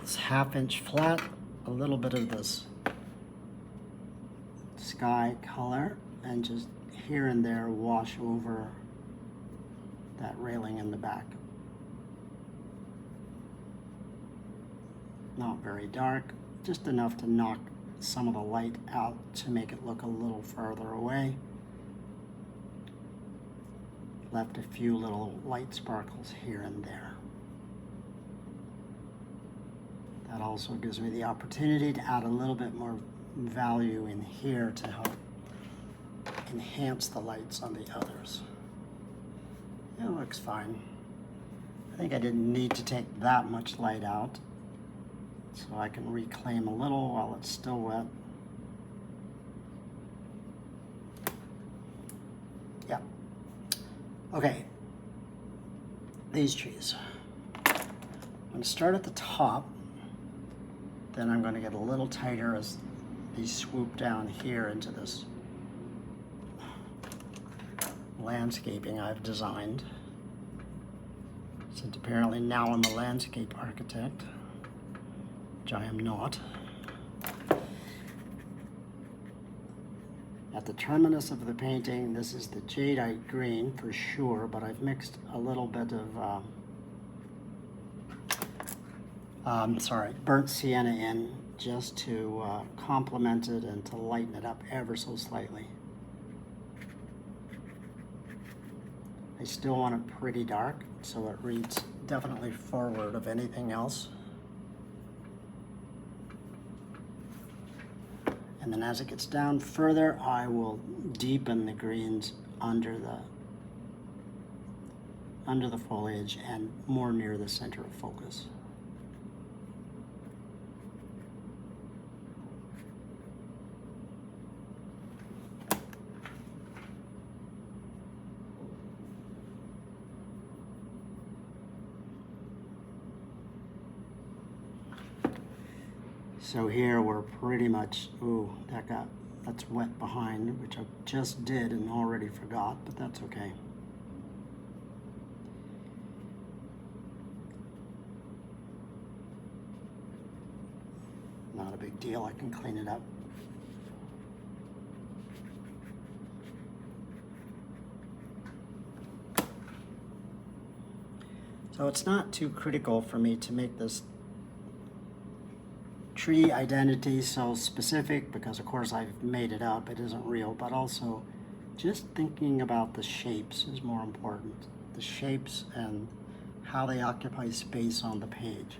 This 1/2 inch flat, a little bit of this sky color, and just here and there wash over that railing in the back. Not very dark, just enough to knock some of the light out to make it look a little further away. Left a few little light sparkles here and there. That also gives me the opportunity to add a little bit more value in here to help enhance the lights on the others. It looks fine. I think I didn't need to take that much light out, so I can reclaim a little while it's still wet. Yeah. Okay. These trees. I'm going to start at the top, then I'm going to get a little tighter as these swoop down here into this landscaping I've designed. Since apparently now I'm a landscape architect, which I am not. At the terminus of the painting, this is the jadeite green for sure, but I've mixed a little bit of burnt sienna in just to complement it and to lighten it up ever so slightly. I still want it pretty dark, so it reads definitely forward of anything else. And then as it gets down further, I will deepen the greens under the foliage and more near the center of focus. So here we're pretty much, ooh, that's wet behind, which I just did and already forgot, but that's okay. Not a big deal, I can clean it up. So it's not too critical for me to make this tree identity so specific, because of course I've made it up, it isn't real, but also just thinking about the shapes is more important. The shapes and how they occupy space on the page.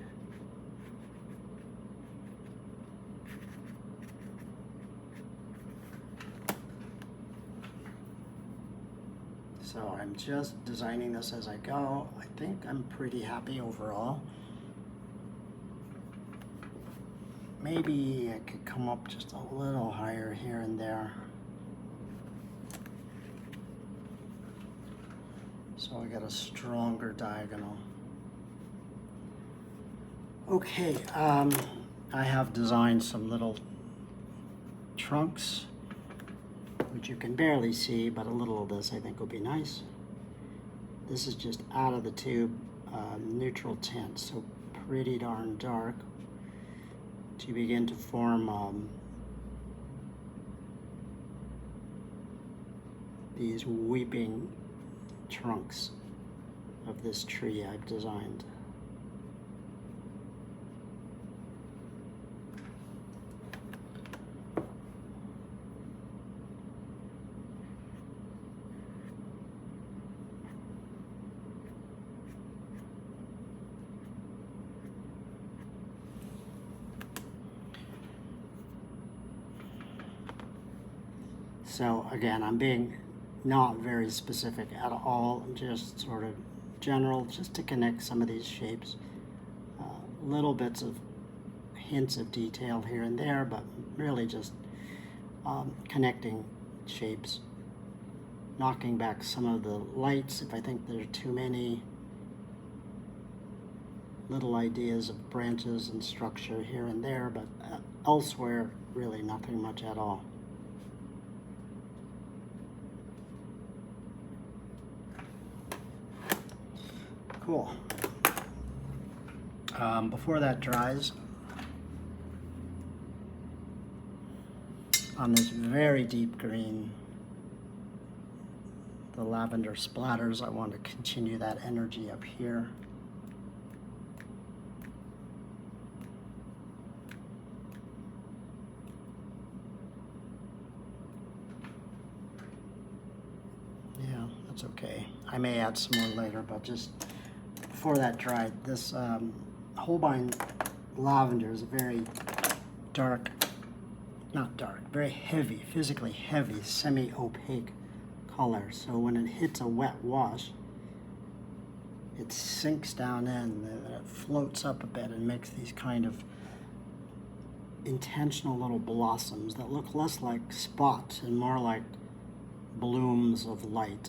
So I'm just designing this as I go. I think I'm pretty happy overall. Maybe I could come up just a little higher here and there. So I get a stronger diagonal. Okay, I have designed some little trunks, which you can barely see, but a little of this I think will be nice. This is just out of the tube, neutral tint, so pretty darn dark. to begin to form these weeping trunks of this tree I've designed. So again, I'm being not very specific at all, just sort of general, just to connect some of these shapes. Little bits of hints of detail here and there, but really just connecting shapes, knocking back some of the lights if I think there are too many, little ideas of branches and structure here and there, but elsewhere, really nothing much at all. Cool. Before that dries, on this very deep green, the lavender splatters, I want to continue that energy up here. Yeah, that's okay. I may add some more later, but just before that dried, this Holbein lavender is a very dark, not dark, very heavy, physically heavy, semi-opaque color. So when it hits a wet wash, it sinks down in, and it floats up a bit and makes these kind of intentional little blossoms that look less like spots and more like blooms of light.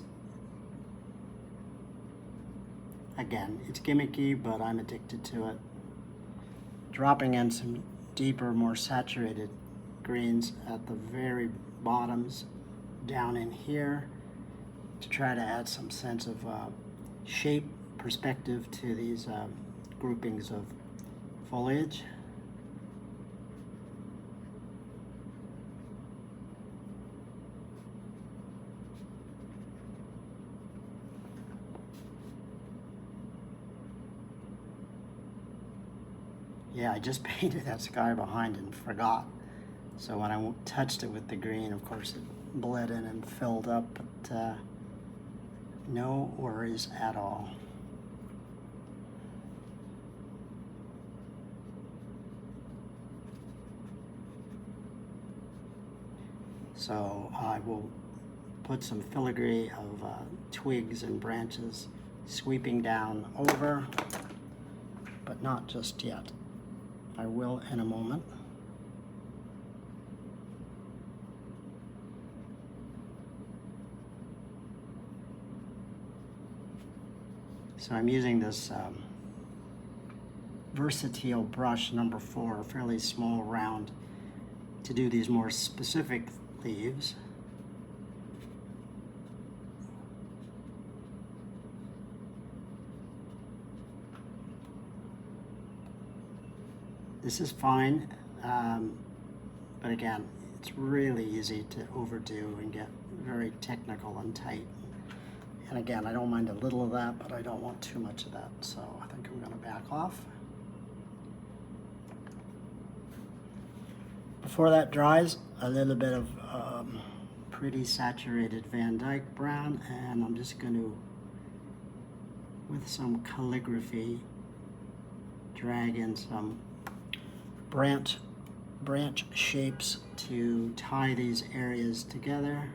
Again, it's gimmicky, but I'm addicted to it. Dropping in some deeper, more saturated greens at the very bottoms down in here to try to add some sense of shape, perspective to these groupings of foliage. Yeah, I just painted that sky behind and forgot. So when I touched it with the green, of course, it bled in and filled up, but no worries at all. So I will put some filigree of twigs and branches sweeping down over, but not just yet. I will in a moment. So I'm using this versatile brush number 4, fairly small round, to do these more specific leaves. This is fine, but again, it's really easy to overdo and get very technical and tight. And again, I don't mind a little of that, but I don't want too much of that, so I think I'm going to back off. Before that dries, a little bit of pretty saturated Van Dyke brown, and I'm just going to, with some calligraphy, drag in some branch shapes to tie these areas together.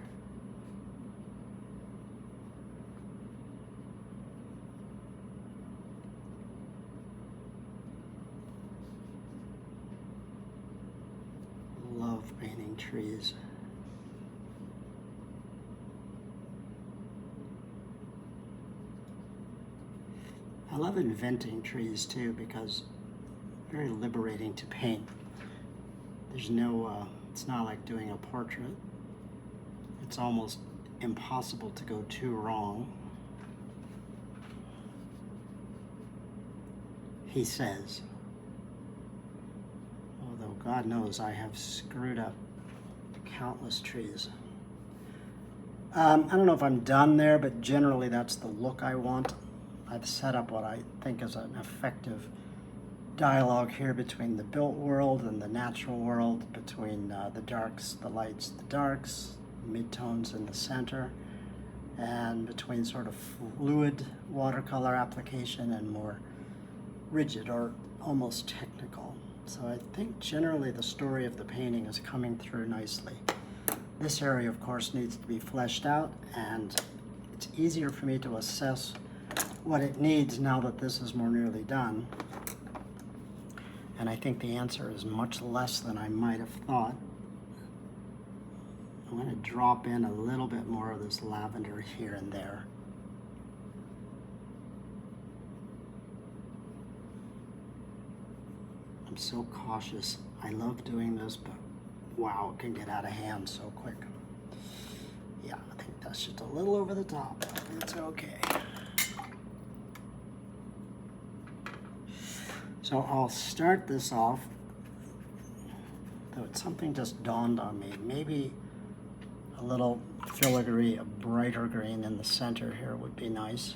Love painting trees. I love inventing trees too, because very liberating to paint. There's no, it's not like doing a portrait. It's almost impossible to go too wrong. He says, although God knows I have screwed up countless trees. I don't know if I'm done there, but generally that's the look I want. I've set up what I think is an effective dialogue here between the built world and the natural world, between the darks, the lights, the darks, midtones in the center, and between sort of fluid watercolor application and more rigid or almost technical. So I think generally the story of the painting is coming through nicely. This area, of course, needs to be fleshed out, and it's easier for me to assess what it needs now that this is more nearly done. And I think the answer is much less than I might have thought. I'm going to drop in a little bit more of this lavender here and there. I'm so cautious. I love doing this, but wow, it can get out of hand so quick. Yeah, I think that's just a little over the top. It's okay. So I'll start this off, though it's something just dawned on me. Maybe a little filigree, a brighter green in the center here would be nice.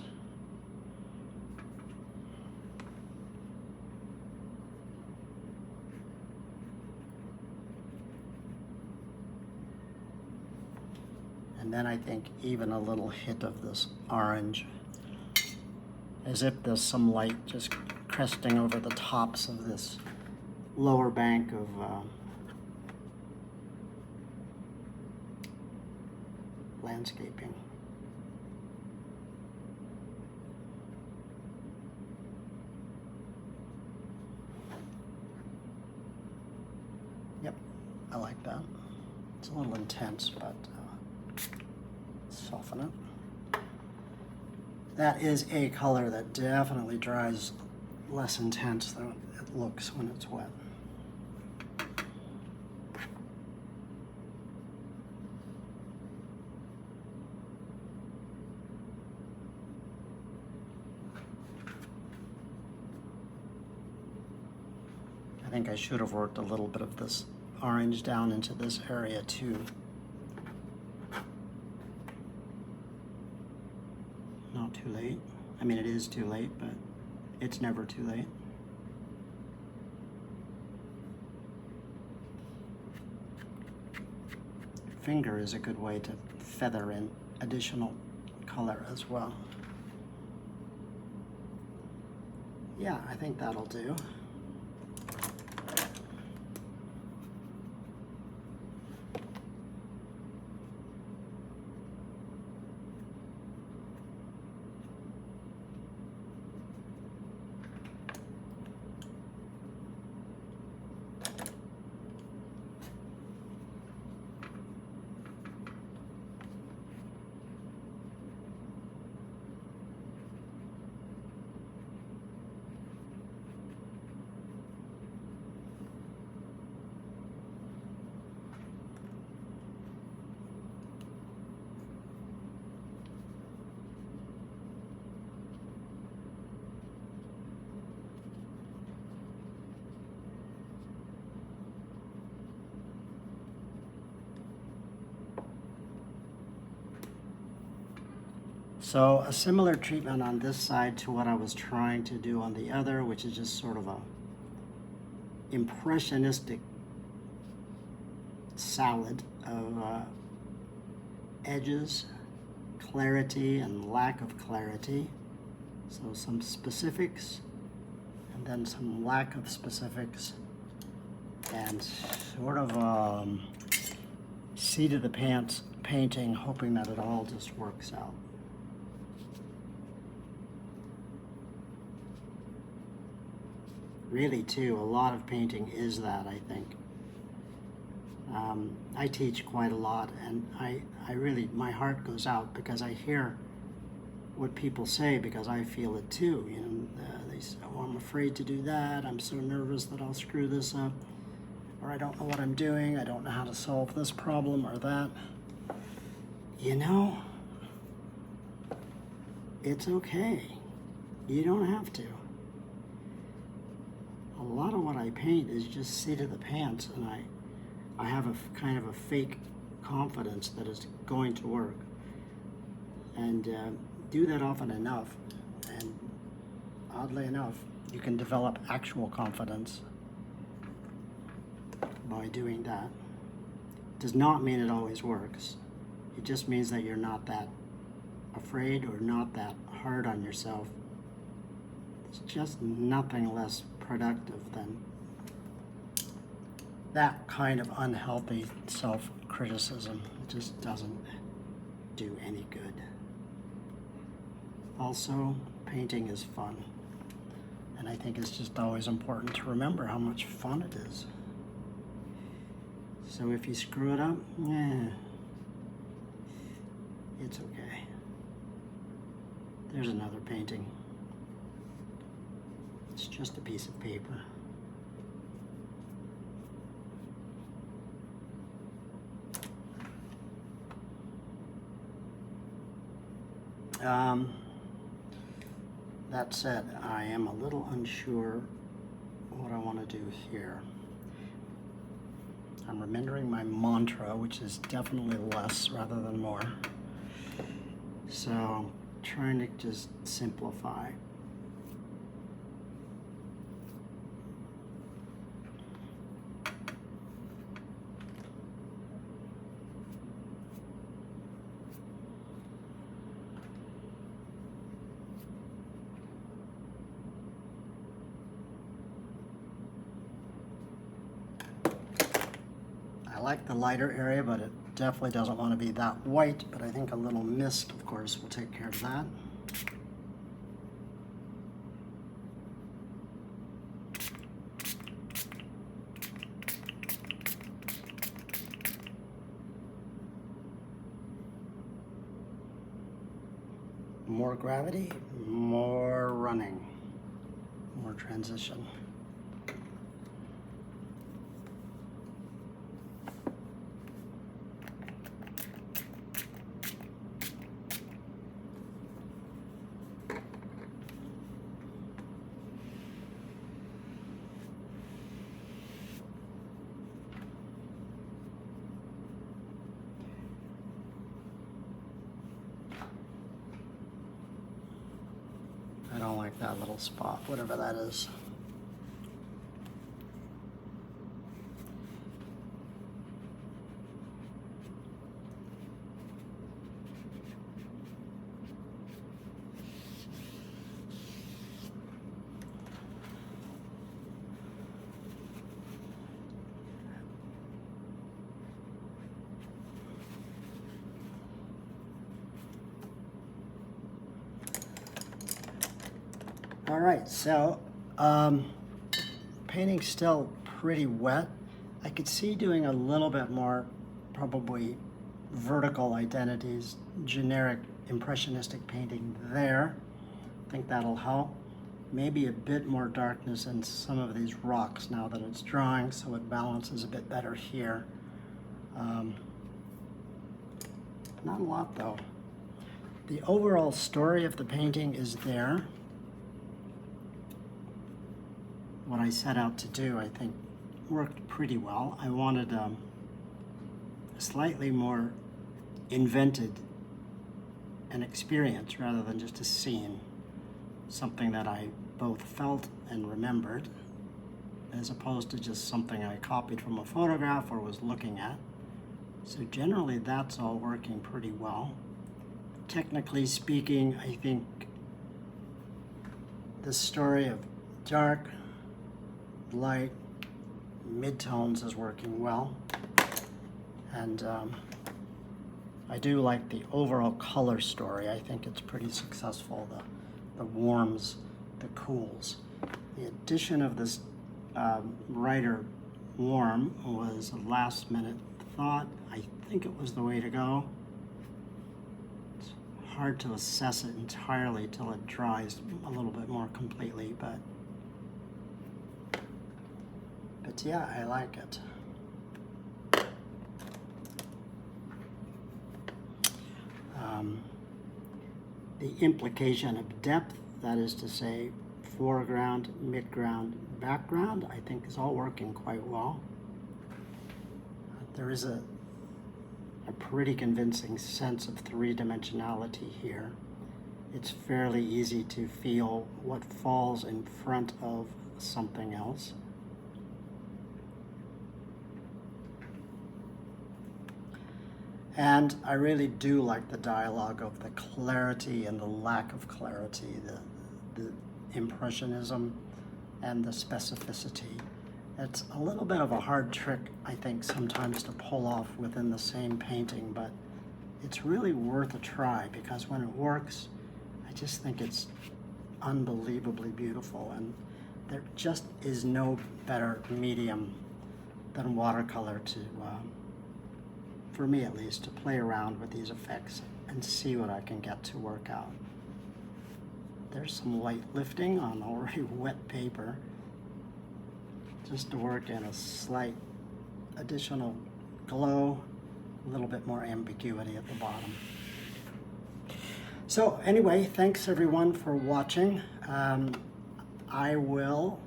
And then I think even a little hit of this orange, as if there's some light just cresting over the tops of this lower bank of landscaping. Yep, I like that. It's a little intense, but soften it. That is a color that definitely dries less intense than it looks when it's wet. I think I should have worked a little bit of this orange down into this area too. Not too late. I mean, it is too late, but it's never too late. Finger is a good way to feather in additional color as well. Yeah, I think that'll do. So a similar treatment on this side to what I was trying to do on the other, which is just sort of a impressionistic salad of edges, clarity and lack of clarity. So some specifics and then some lack of specifics, and sort of seat of the pants painting, hoping that it all just works out. Really, too, a lot of painting is that, I think. I teach quite a lot, and I really, my heart goes out because I hear what people say, because I feel it too. You know, they say, oh, I'm afraid to do that, I'm so nervous that I'll screw this up, or I don't know what I'm doing, I don't know how to solve this problem or that. You know, it's okay. You don't have to. A lot of what I paint is just seat of the pants, and I have a kind of a fake confidence that it's going to work. And do that often enough, and oddly enough, you can develop actual confidence by doing that. Does not mean it always works. It just means that you're not that afraid or not that hard on yourself. It's just nothing less productive than that kind of unhealthy self-criticism. It just doesn't do any good. Also, painting is fun. And I think it's just always important to remember how much fun it is. So if you screw it up, it's okay. There's another painting. It's just a piece of paper. That said, I am a little unsure what I want to do here. I'm remembering my mantra, which is definitely less rather than more. So, trying to just simplify. I like the lighter area, but it definitely doesn't want to be that white, but I think a little mist, of course, will take care of that. More gravity, more running, more transition. I don't like that little spot, whatever that is. All right, so painting's still pretty wet. I could see doing a little bit more, probably vertical identities, generic impressionistic painting there. I think that'll help. Maybe a bit more darkness in some of these rocks now that it's drying, so it balances a bit better here. Not a lot though. The overall story of the painting is there. What I set out to do, I think, worked pretty well. I wanted a slightly more invented an experience rather than just a scene, something that I both felt and remembered, as opposed to just something I copied from a photograph or was looking at. So generally that's all working pretty well. Technically speaking, I think the story of dark, light, midtones is working well. And I do like the overall color story. I think it's pretty successful. The warms, the cools. The addition of this brighter warm was a last minute thought. I think it was the way to go. It's hard to assess it entirely till it dries a little bit more completely, but yeah, I like it. The implication of depth, that is to say, foreground, midground, background, I think is all working quite well. There is a pretty convincing sense of three-dimensionality here. It's fairly easy to feel what falls in front of something else. And I really do like the dialogue of the clarity and the lack of clarity, the impressionism and the specificity. It's a little bit of a hard trick, I think, sometimes to pull off within the same painting, but it's really worth a try because when it works, I just think it's unbelievably beautiful, and there just is no better medium than watercolor to, for me at least, to play around with these effects and see what I can get to work out. There's some light lifting on already wet paper, just to work in a slight additional glow, a little bit more ambiguity at the bottom. So anyway, thanks everyone for watching. I will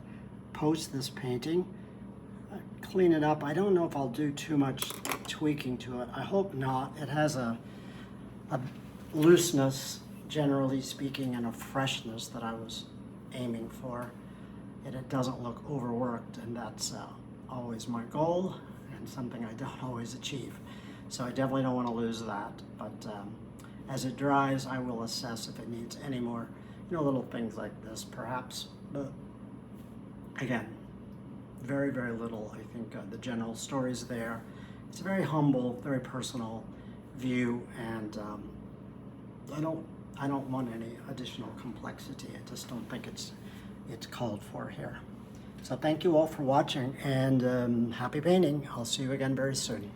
post this painting, clean it up. I don't know if I'll do too much tweaking to it. I hope not. It has a looseness, generally speaking, and a freshness that I was aiming for. And it doesn't look overworked, and that's always my goal and something I don't always achieve. So I definitely don't want to lose that. But as it dries, I will assess if it needs any more, little things like this, perhaps. But again, very, very little. I think the general story's there. It's a very humble, very personal view, and I don't want any additional complexity. I just don't think it's called for here. So thank you all for watching, and happy painting. I'll see you again very soon.